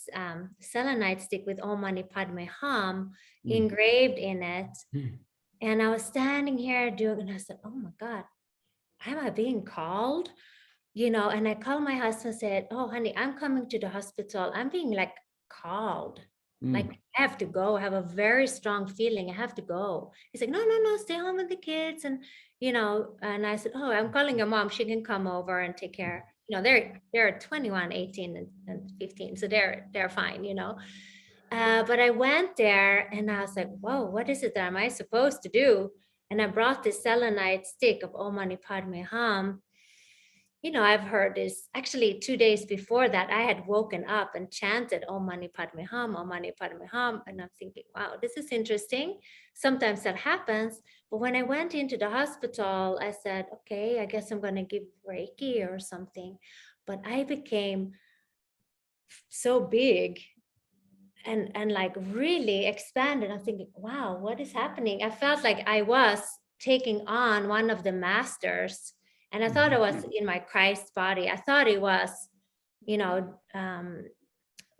selenite stick with Om Mani Padme Hum Mm. engraved in it. Mm. And I was standing here doing, and I said, "Oh my God, am I being called?" And I called my husband and said, "Oh, honey, I'm coming to the hospital. I'm being like called. Like Mm. I have to go. I have a very strong feeling. I have to go." He's like, "No, no, no, stay home with the kids." And I said, "Oh, I'm calling your mom. She can come over and take care." They're 21, 18, and 15. So they're fine. But I went there and I was like, whoa, what is it that am I supposed to do? And I brought this selenite stick of Om Mani Padme Hum. I've heard this actually 2 days before that. I had woken up and chanted Om Mani Padme Hum, Om Mani Padme Hum. And I'm thinking, wow, this is interesting. Sometimes that happens. But when I went into the hospital, I said, okay, I guess I'm going to give Reiki or something. But I became so big and like really expanded. I'm thinking, wow, what is happening? I felt like I was taking on one of the masters, and I thought it was in my Christ body. I thought it was, you know, um,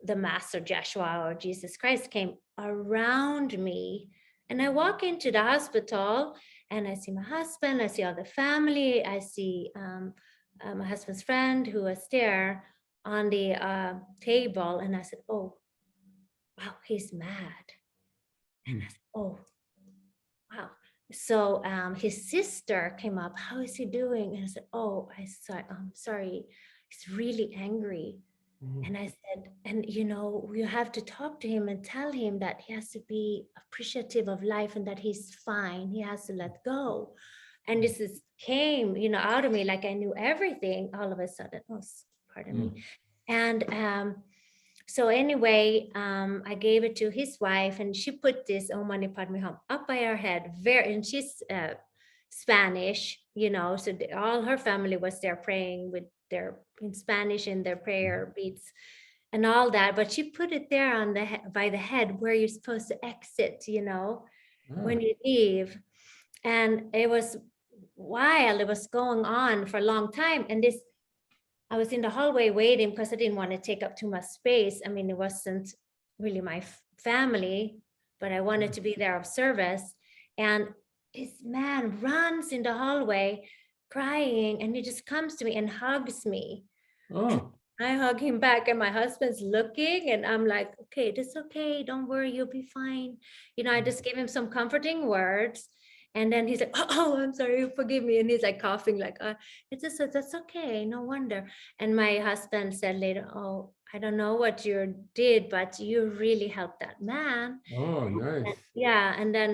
the master Joshua or Jesus Christ came around me. And I walk into the hospital and I see my husband, I see all the family, I see my husband's friend who was there on the table. And I said, oh, wow, he's mad. And I Mm. said, oh, wow. So his sister came up. How is he doing? And I said, oh, I'm sorry. He's really angry. Mm. And I said, and you have to talk to him and tell him that he has to be appreciative of life and that he's fine. He has to let go. And this came, out of me like I knew everything all of a sudden. Oh, pardon Mm. me. And so anyway, I gave it to his wife, and she put this Om Mani Padme Hum up by her head. And she's Spanish, so all her family was there praying with their in Spanish in their prayer beads and all that. But she put it there on the by the head where you're supposed to exit, Ah. when you leave. And it was wild. It was going on for a long time, and I was in the hallway waiting because I didn't want to take up too much space. I mean, it wasn't really my family, but I wanted to be there of service. And this man runs in the hallway crying, and he just comes to me and hugs me. And Oh. I hug him back, and my husband's looking, and I'm like, okay, that's okay. Don't worry, you'll be fine. I just gave him some comforting words. And then he's like, oh, I'm sorry, forgive me. And he's like coughing, like, it's just, that's okay, no wonder. And my husband said later, oh, I don't know what you did, but you really helped that man. Oh, And nice. yeah, and then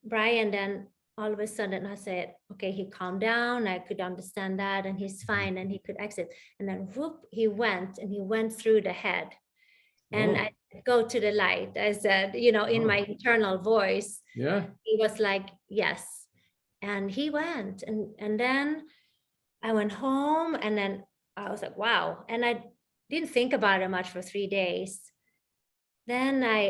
Brian, then all of a sudden I said, okay, he calmed down. I could understand that, and he's fine, and he could exit. And then whoop, he went through the head. And Oh. I said, go to the light. I said, in my Oh. internal voice, Yeah. he was like, yes. And he went. And then I went home, and then I was like, wow. And I didn't think about it much for 3 days. Then I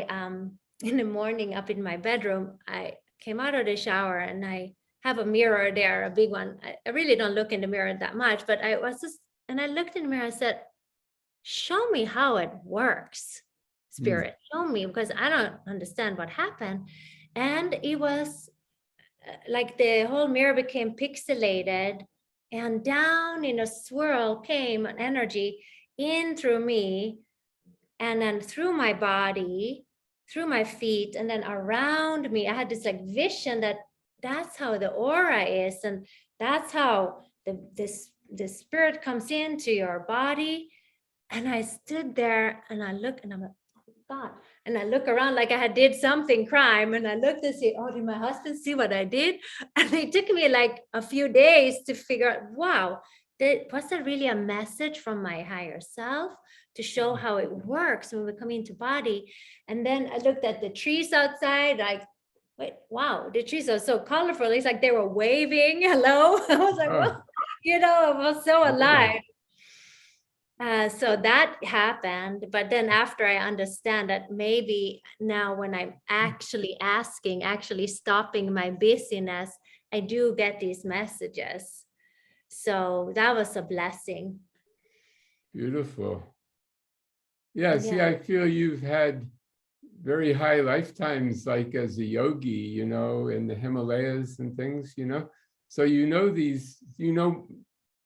in the morning up in my bedroom, I came out of the shower, and I have a mirror there, a big one. I really don't look in the mirror that much, but I was just, and I looked in the mirror, I said, show me how it works, Spirit, show me, because I don't understand what happened. And it was like the whole mirror became pixelated, and down in a swirl came an energy in through me, and then through my body, through my feet, and then around me. I had this like vision that that's how the aura is, and that's how the spirit comes into your body. And I stood there and I look, and I'm like, oh God. And I look around like I had did something crime, and I looked and say, oh, did my husband see what I did? And it took me like a few days to figure out, wow, was that really a message from my higher self to show how it works when we come into body? And then I looked at the trees outside, like, wait, wow, the trees are so colorful. It's like they were waving hello. I was like, well, it was so alive. So that happened, but then after I understand that maybe now when I'm actually asking, actually stopping my busyness, I do get these messages. So that was a blessing. Beautiful. Yeah, see, Yeah. I feel you've had very high lifetimes, like as a yogi, in the Himalayas and things, So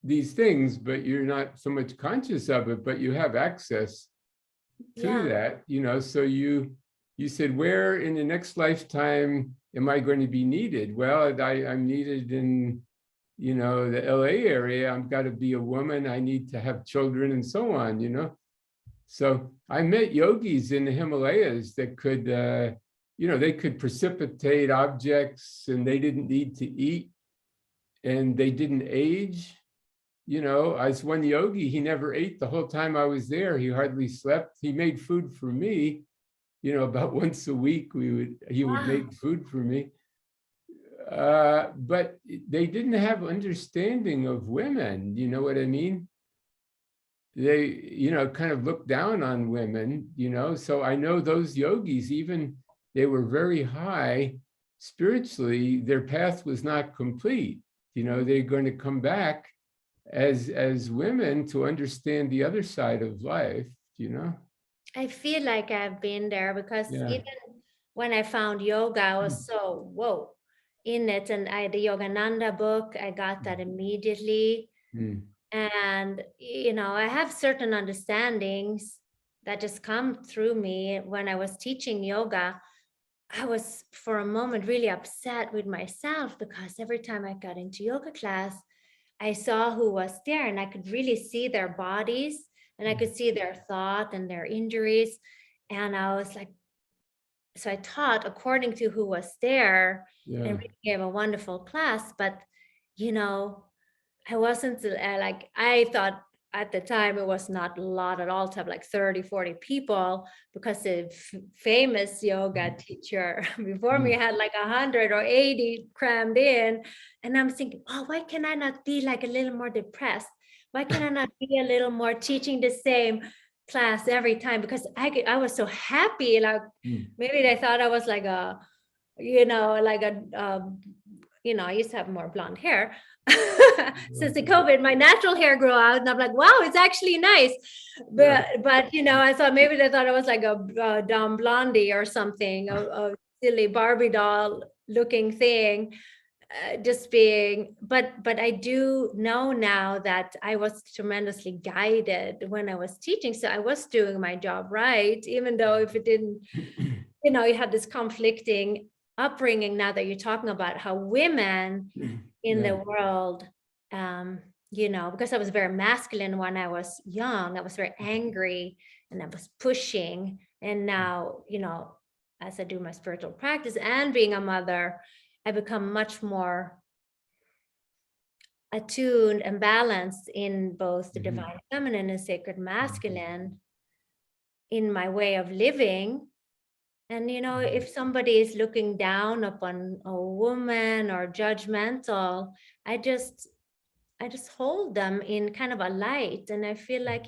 these things, but you're not so much conscious of it, but you have access to that, So you said, where in the next lifetime am I going to be needed? Well, I'm needed in the LA area. I've got to be a woman. I need to have children and so on, So I met yogis in the Himalayas that could, they could precipitate objects, and they didn't need to eat, and they didn't age. I was one yogi, he never ate the whole time I was there. He hardly slept. He made food for me, about once a week he would make food for me. But they didn't have understanding of women, you know what I mean? They, kind of looked down on women, So I know those yogis, even they were very high spiritually, their path was not complete. They're going to come back as women to understand the other side of life, I feel like I've been there, because Yeah. even when I found yoga, I was so, whoa, in it. And the Yogananda book, I got that immediately. And, I have certain understandings that just come through me. When I was teaching yoga, I was for a moment really upset with myself, because every time I got into yoga class, I saw who was there, and I could really see their bodies, and I could see their thought and their injuries. And I was like, so I taught according to who was there, and really gave a wonderful class. But, I wasn't like, I thought at the time it was not a lot at all to have like 30, 40 people, because the famous yoga teacher before me had like 100 or 80 crammed in. And I'm thinking, oh, why can I not be like a little more depressed? Why can I not be a little more teaching the same class every time? Because I was so happy. Like maybe they thought I was like a, I used to have more blonde hair. Since the COVID, my natural hair grew out, and I'm like, wow, it's actually nice. But I thought maybe they thought I was like a dumb blondie or something, a silly Barbie doll looking thing. Just being, but I do know now that I was tremendously guided when I was teaching, so I was doing my job right, even though if it didn't, you had this conflicting upbringing. Now that you're talking about how women in the world, because I was very masculine when I was young, I was very angry and I was pushing. And now, as I do my spiritual practice and being a mother, I become much more attuned and balanced in both the divine feminine and sacred masculine in my way of living. And, if somebody is looking down upon a woman or judgmental, I just hold them in kind of a light. And I feel like,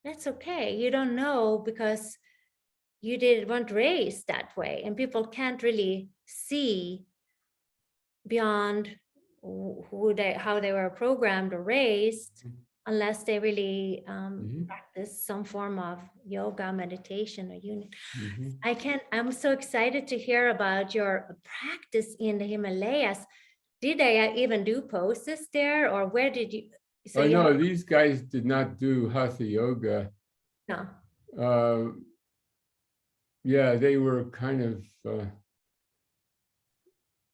that's okay. You don't know, because weren't raised that way, and people can't really see beyond how they were programmed or raised unless they really practice some form of yoga, meditation, or unit. I'm so excited to hear about your practice in the Himalayas. Did they even do poses there, or where did you? So no, these guys did not do hatha yoga. No. Yeah, they were kind of,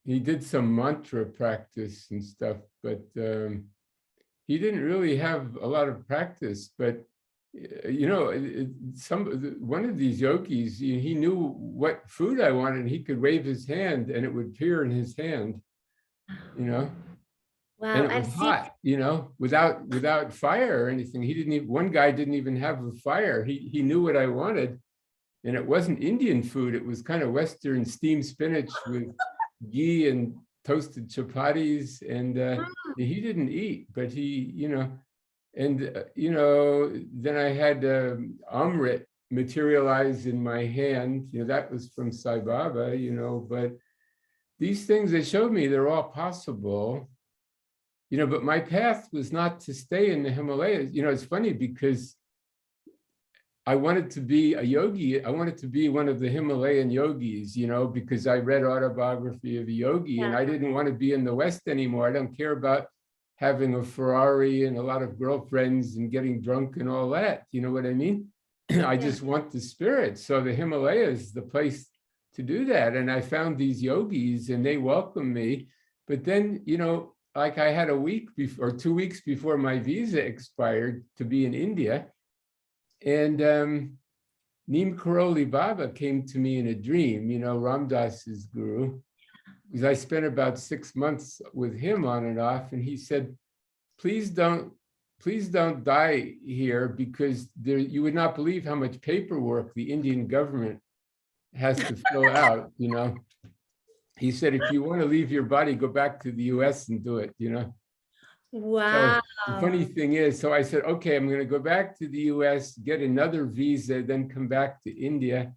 he did some mantra practice and stuff, but he didn't really have a lot of practice. But one of these yogis, he knew what food I wanted, and he could wave his hand and it would appear in his hand, Wow, and it was hot, without fire or anything. One guy didn't even have a fire. He knew what I wanted, and it wasn't Indian food. It was kind of Western steamed spinach with ghee and toasted chapatis, and he didn't eat, but then I had Amrit materialize in my hand. That was from Sai Baba, but these things they showed me, they're all possible, but my path was not to stay in the Himalayas. It's funny because I wanted to be a yogi. I wanted to be one of the Himalayan yogis, because I read Autobiography of a Yogi, and I didn't want to be in the West anymore. I don't care about having a Ferrari and a lot of girlfriends and getting drunk and all that. You know what I mean? I just want the spirit. So the Himalayas is the place to do that. And I found these yogis and they welcomed me. But then, like I had a week before, or 2 weeks before my visa expired to be in India. And Neem Karoli Baba came to me in a dream, Ram Dass's guru, because I spent about 6 months with him on and off. And he said, please don't die here, because you would not believe how much paperwork the Indian government has to fill out, He said, if you want to leave your body, go back to the US and do it, Wow. So the funny thing is, so I said, okay, I'm going to go back to the US, get another visa, then come back to India.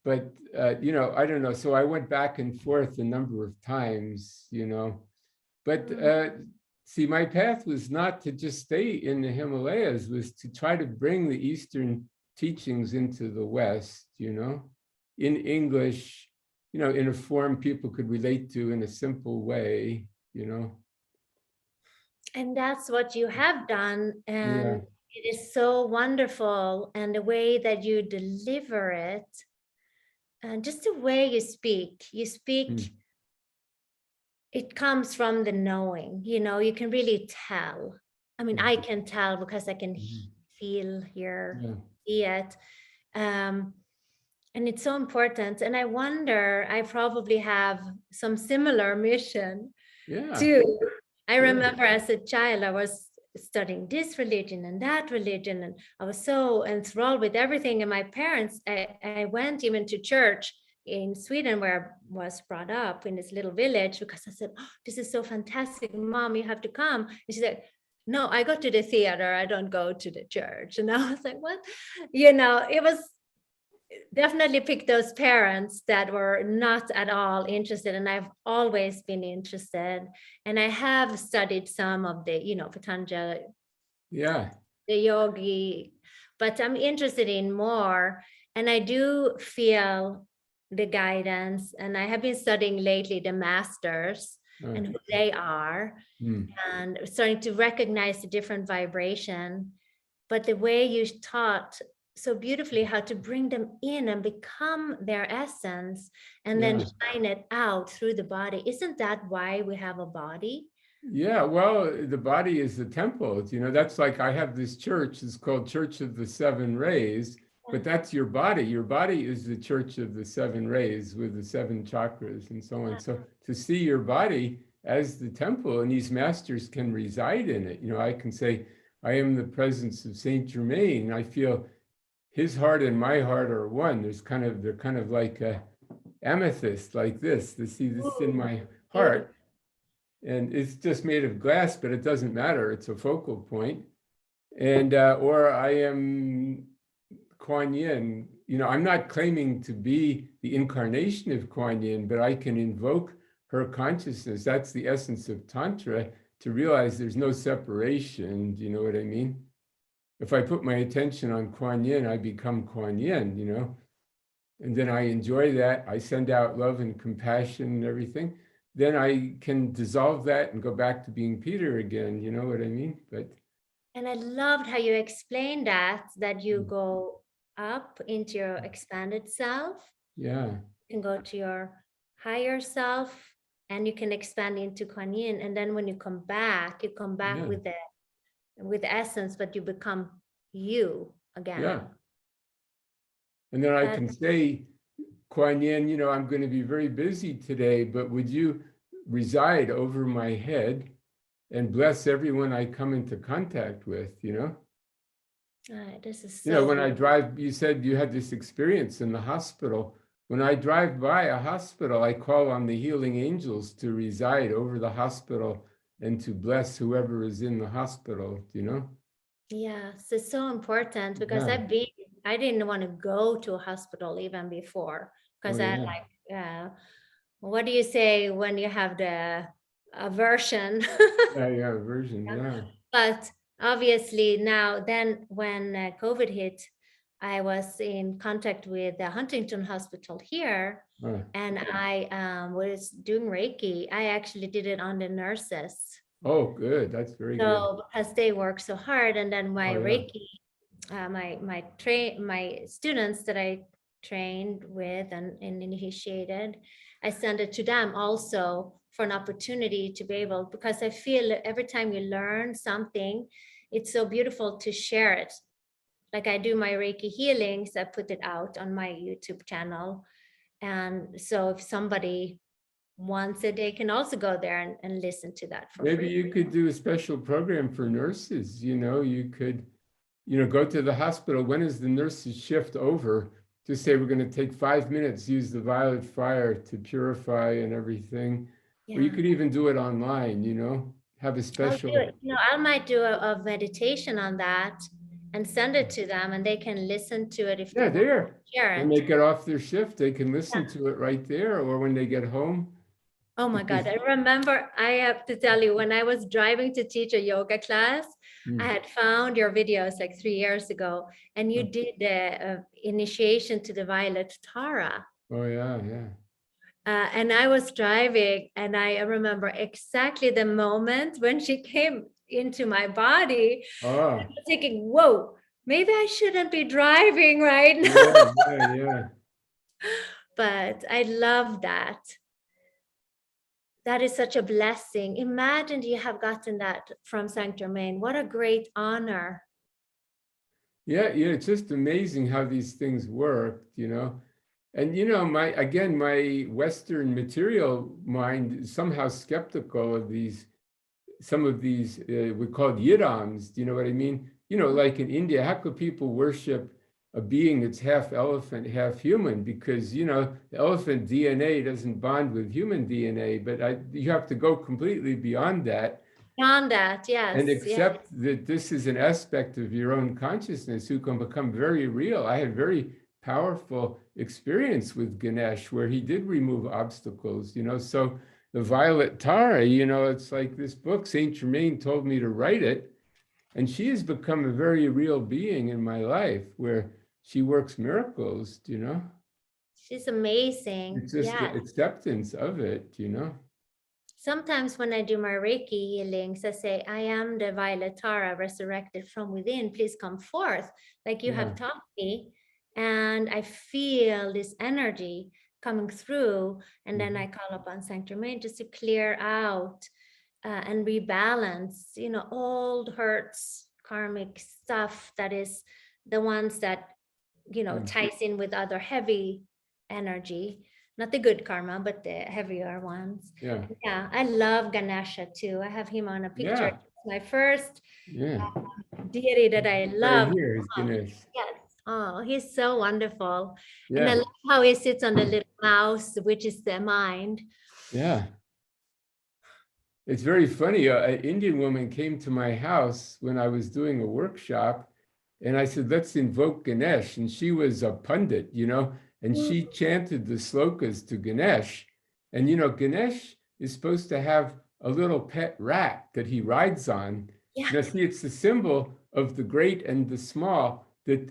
But, I don't know. So I went back and forth a number of times, But see, my path was not to just stay in the Himalayas, was to try to bring the Eastern teachings into the West, in English, in a form people could relate to in a simple way, And that's what you have done. And it is so wonderful. And the way that you deliver it, and just the way you speak, it comes from the knowing, you can really tell. I mean, I can tell because I can feel, hear, see it. And it's so important. And I wonder, I probably have some similar mission too. I remember as a child, I was studying this religion and that religion, and I was so enthralled with everything. And my parents, I went even to church in Sweden, where I was brought up in this little village, because I said, oh, this is so fantastic, Mom, you have to come. And she said, no, I go to the theater, I don't go to the church. And I was like, what? It was definitely picked those parents that were not at all interested, and I've always been interested, and I have studied some of the Patanjali, the yogi, but I'm interested in more, and I do feel the guidance, and I have been studying lately the masters and who they are, and starting to recognize the different vibration. But the way you taught so beautifully how to bring them in and become their essence, and then shine it out through the body. Isn't that why we have a body? Yeah, well, the body is the temple. That's like, I have this church, it's called Church of the Seven Rays, but that's your body. Your body is the Church of the Seven Rays with the 7 chakras and so on. So to see your body as the temple, and these masters can reside in it. I can say, I am the presence of Saint Germain. I feel his heart and my heart are one. They're kind of like a amethyst, like this. To see this in my heart, and it's just made of glass, but it doesn't matter. It's a focal point. And or I am Kuan Yin, I'm not claiming to be the incarnation of Kuan Yin, but I can invoke her consciousness. That's the essence of Tantra, to realize there's no separation. Do you know what I mean? If I put my attention on Kuan Yin, I become Kuan Yin, and then I enjoy that. I send out love and compassion and everything. Then I can dissolve that and go back to being Peter again. You know what I mean? And I loved how you explained that you go up into your expanded self. Yeah. You can go to your higher self, and you can expand into Kuan Yin. And then when you come back Yeah. with essence, but you become you again. Yeah. And then I can say, Kuan Yin, I'm going to be very busy today, but would you reside over my head and bless everyone I come into contact with, This is so when I drive, you said you had this experience in the hospital. When I drive by a hospital, I call on the healing angels to reside over the hospital and to bless whoever is in the hospital, Yes, it's so important, because Yeah. I didn't want to go to a hospital even before, because Oh, I yeah. like, what do you say when you have the aversion? Yeah, aversion, yeah. But obviously now, then when COVID hit, I was in contact with the Huntington Hospital here, and I was doing Reiki. I actually did it on the nurses. Oh, good. That's very good. So because they work so hard, and then my Oh, yeah. Reiki, my students that I trained with and initiated, I send it to them also for an opportunity to be able, because I feel every time you learn something, it's so beautiful to share it. Like I do my Reiki healings, I put it out on my YouTube channel. And so if somebody wants it, they can also go there and listen to that for Maybe free. you could do a special program for nurses, you could, go to the hospital. When is the nurses shift over? Just say, we're going to take 5 minutes, use the violet fire to purify and everything. Or you could even do it online, have a special. I'll do it. I might do a meditation on that and send it to them, and they can listen to it if they want to share When it. they get off their shift, they can listen to it right there, or when they get home. Oh my God. I remember, I have to tell you, when I was driving to teach a yoga class, I had found your videos like 3 years ago, and you did the initiation to the Violet Tara. Oh, yeah. And I was driving, and I remember exactly the moment when she came into my body. I was thinking, whoa, maybe I shouldn't be driving right now. Yeah. But I love that. That is such a blessing. Imagine you have gotten that from Saint Germain. What a great honor. Yeah, it's just amazing how these things work, And my Western material mind is somehow skeptical of some of these we call yidams. Do you know what I mean? Like in India, how could people worship a being that's half elephant, half human? Because the elephant DNA doesn't bond with human DNA, but you have to go completely beyond that. Beyond that, yes. And accept that this is an aspect of your own consciousness who can become very real. I had very powerful experience with Ganesh where he did remove obstacles, so the Violet Tara, it's like this book, Saint Germain told me to write it, and she has become a very real being in my life where she works miracles, She's amazing. It's just the acceptance of it, Sometimes when I do my Reiki healings, I say, I am the Violet Tara resurrected from within. Please come forth, like you have taught me. And I feel this energy coming through. And then I call upon Saint Germain just to clear out and rebalance, old hurts, karmic stuff that is the ones that, ties in with other heavy energy. Not the good karma, but the heavier ones. Yeah. I love Ganesha too. I have him on a picture. Yeah. It's my first deity that I love. Right here is Ganesh. Yes. Oh, he's so wonderful. And I love how he sits on the little mouse, which is the mind. Yeah. It's very funny. An Indian woman came to my house when I was doing a workshop, And I said, let's invoke Ganesh. And she was a pundit, and she chanted the slokas to Ganesh. And, Ganesh is supposed to have a little pet rat that he rides on. Yeah. Now, see, it's the symbol of the great and the small, that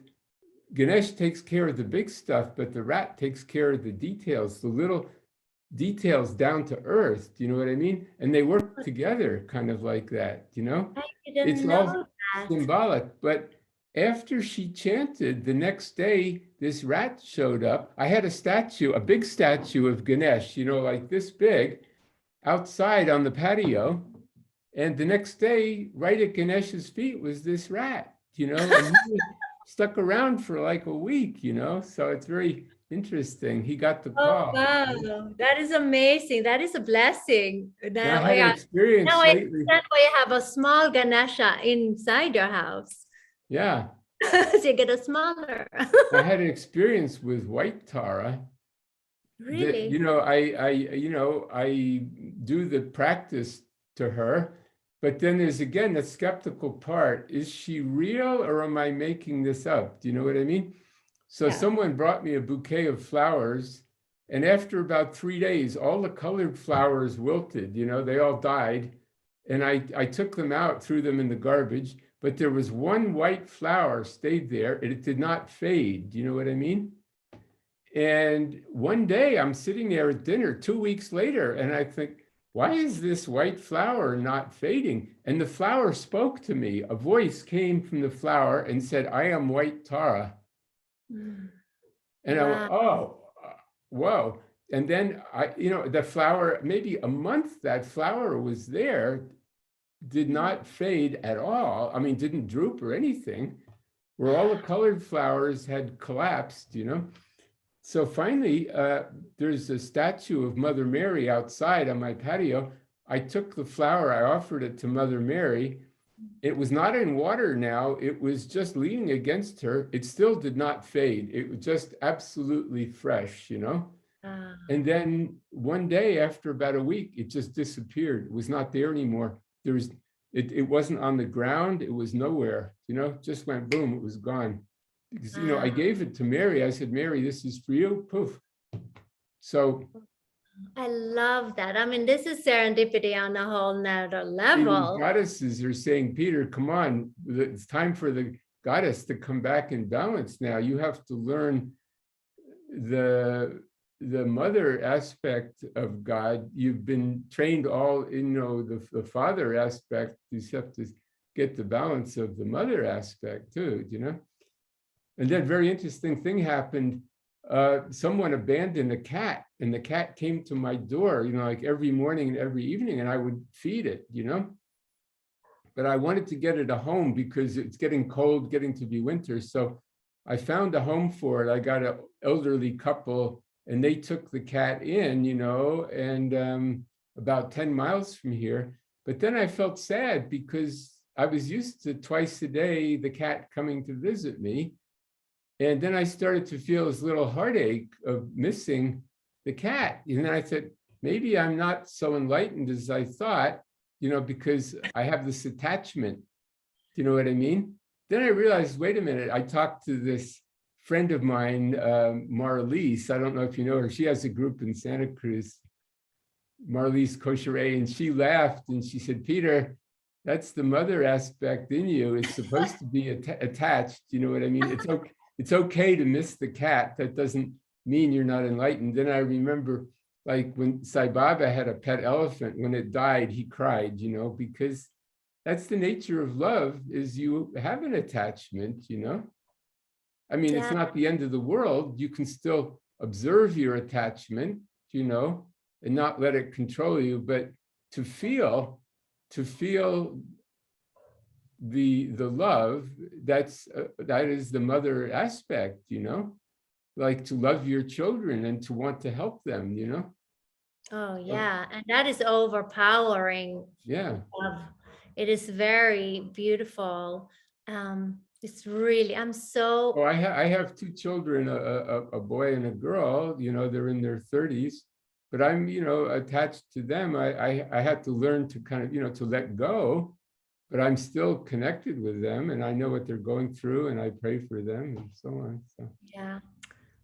Ganesh takes care of the big stuff, but the rat takes care of the details, the little details down to earth. Do you know what I mean? And they work together kind of like that, I didn't It's know all that. symbolic. But after she chanted, the next day, this rat showed up. I had a statue, a big statue of Ganesh, like this big, outside on the patio. And the next day, right at Ganesh's feet was this rat, and he was stuck around for like a week, so it's very interesting. He got the Oh, call. wow. That is amazing. That is a blessing. Now, I Now, had an yeah. experience Now I lately. understand why you have a small Ganesha inside your house. Yeah, So you get a smaller. I had an experience with white Tara. Really? That, I do the practice to her, but then there's again the skeptical part. Is she real or am I making this up? Do you know what I mean? So Yeah. someone brought me a bouquet of flowers, and after about 3 days, all the colored flowers wilted, they all died. And I took them out, threw them in the garbage, but there was one white flower stayed there, and it did not fade. Do you know what I mean? And one day I'm sitting there at dinner 2 weeks later, and I think, why is this white flower not fading? And the flower spoke to me. A voice came from the flower and said, I am white Tara. And I went, oh, whoa. And then the flower, maybe a month that flower was there, did not fade at all. I mean, didn't droop or anything, where all the colored flowers had collapsed, So finally, there's a statue of Mother Mary outside on my patio. I took the flower, I offered it to Mother Mary. It was not in water now, it was just leaning against her. It still did not fade. It was just absolutely fresh, And then one day, after about a week, it just disappeared. It was not there anymore. It wasn't on the ground, it was nowhere, just went boom, it was gone. Because, I gave it to Mary. I said, Mary, this is for you, poof. So I love that. I mean, this is serendipity on a whole nother these level. goddesses are saying, Peter, come on, it's time for the goddess to come back in balance now. You have to learn the mother aspect of God. You've been trained all in the father aspect. You have to get the balance of the mother aspect too, And then very interesting thing happened. Someone abandoned a cat, and the cat came to my door, like every morning and every evening, and I would feed it, But I wanted to get it a home because it's getting cold, getting to be winter. So I found a home for it. I got an elderly couple, and they took the cat in, and about 10 miles from here. But then I felt sad because I was used to twice a day the cat coming to visit me. And then I started to feel this little heartache of missing the cat. And then I said, maybe I'm not so enlightened as I thought, because I have this attachment. Do you know what I mean? Then I realized, wait a minute, I talked to this friend of mine, Marlise. I don't know if you know her. She has a group in Santa Cruz, Marlise Cocheret, and she laughed and she said, Peter, that's the mother aspect in you. It's supposed to be attached. You know what I mean? It's okay to miss the cat. That doesn't mean you're not enlightened. Then I remember, like when Sai Baba had a pet elephant, when it died, he cried, because that's the nature of love, is you have an attachment, I mean, it's not the end of the world. You can still observe your attachment, and not let it control you, but to feel the love, that is the mother aspect, like to love your children and to want to help them, Oh yeah, and that is overpowering. Yeah. It is very beautiful. It's really, I'm so. Oh, I have two children, a boy and a girl. They're in their 30s, but I'm attached to them. I had to learn to kind of to let go. but I'm still connected with them, and I know what they're going through, and I pray for them and so on. So Yeah.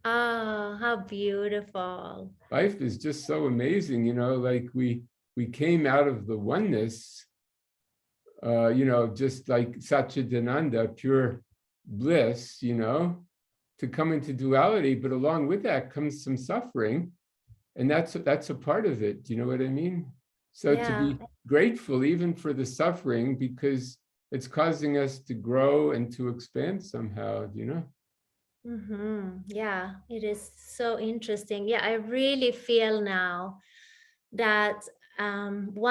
Oh, how beautiful. life is just so amazing, like we came out of the oneness, just like Satchidananda, pure bliss, to come into duality, but along with that comes some suffering, and that's a part of it. Do you know what I mean? So to Yeah. be grateful even for the suffering, because it's causing us to grow and to expand somehow, Yeah, it is so interesting. Yeah, I really feel now that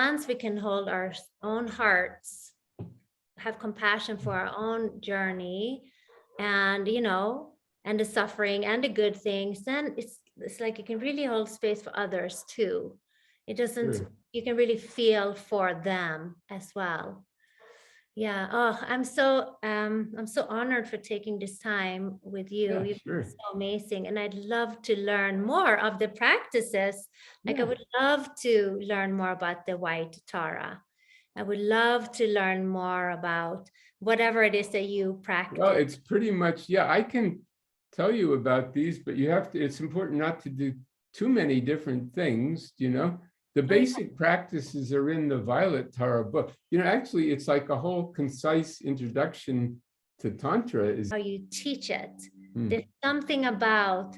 once we can hold our own hearts, have compassion for our own journey, and and the suffering and the good things, then it's like you can really hold space for others too. It doesn't, Sure. you can really feel for them as well. Yeah. Oh, I'm so honored for taking this time with you. Yeah, You've been sure. so amazing. And I'd love to learn more of the practices. Like I Yeah. would love to learn more about the white Tara. I would love to learn more about whatever it is that you Well, practice. it's pretty much, yeah, I can tell you about these, but it's important not to do too many different things, The Oh, yeah. basic practices are in the Violet Tara book. Actually, it's like a whole concise introduction to Tantra is. How you teach it. Hmm. There's something about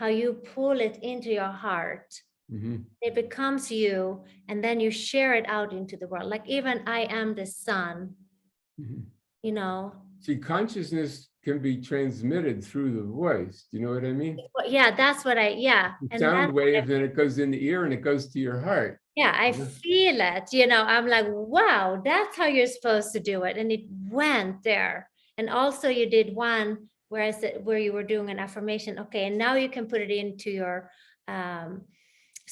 how you pull it into your heart. Mhm. It becomes you, and then you share it out into the world. Like even I am the sun, Mhm. you know. See, consciousness can be transmitted through the voice. Do you know what I mean? Yeah, that's what yeah. The And sound that's what wave, then it goes in the ear and it goes to your heart. yeah, I Yeah. feel it, I'm like, wow, that's how you're supposed to do it. And it went there. And also you did one where you were doing an affirmation. Okay, and now you can put it into your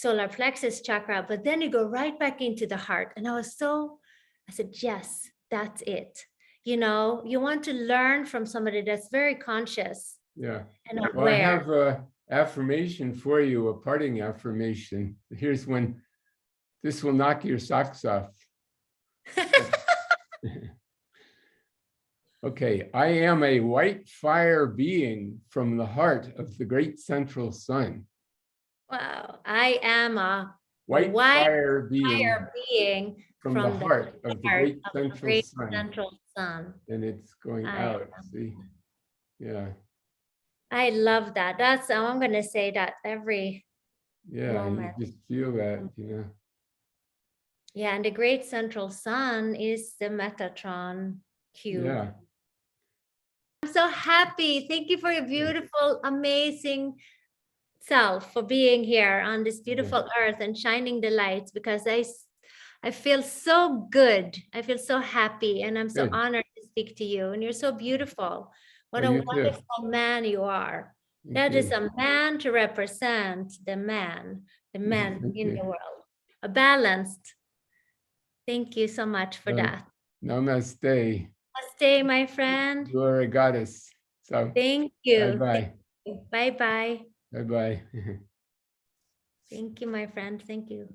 solar plexus chakra, but then you go right back into the heart. And I said, yes, that's it. You want to learn from somebody that's very conscious Yeah. and Well, I aware. have a affirmation for you, a parting affirmation. Here's one. This will knock your socks off. Okay. I am a white fire being from the heart of the great central sun. Wow, I am a White white fire being fire being from the from the heart of the heart great of the central great sun. central sun. And it's going I out. See? Yeah. I love that. I'm gonna say that every Yeah. You moment. just feel that, Yeah, and the great central sun is the Metatron cube. Yeah. I'm so happy. Thank you for your beautiful, amazing self, for being here on this beautiful earth and shining the lights, because I feel so good. I feel so happy, and I'm so Good. honored to speak to you. And you're so beautiful. What Oh, a you too. wonderful man you are. Thank That is you. a man to represent the man Thank in you. the world. A balanced. Thank you so much for that. Namaste. Namaste, my friend. You are a goddess. So Thank you. bye-bye. Bye bye. Bye-bye. Thank you, my friend. Thank you.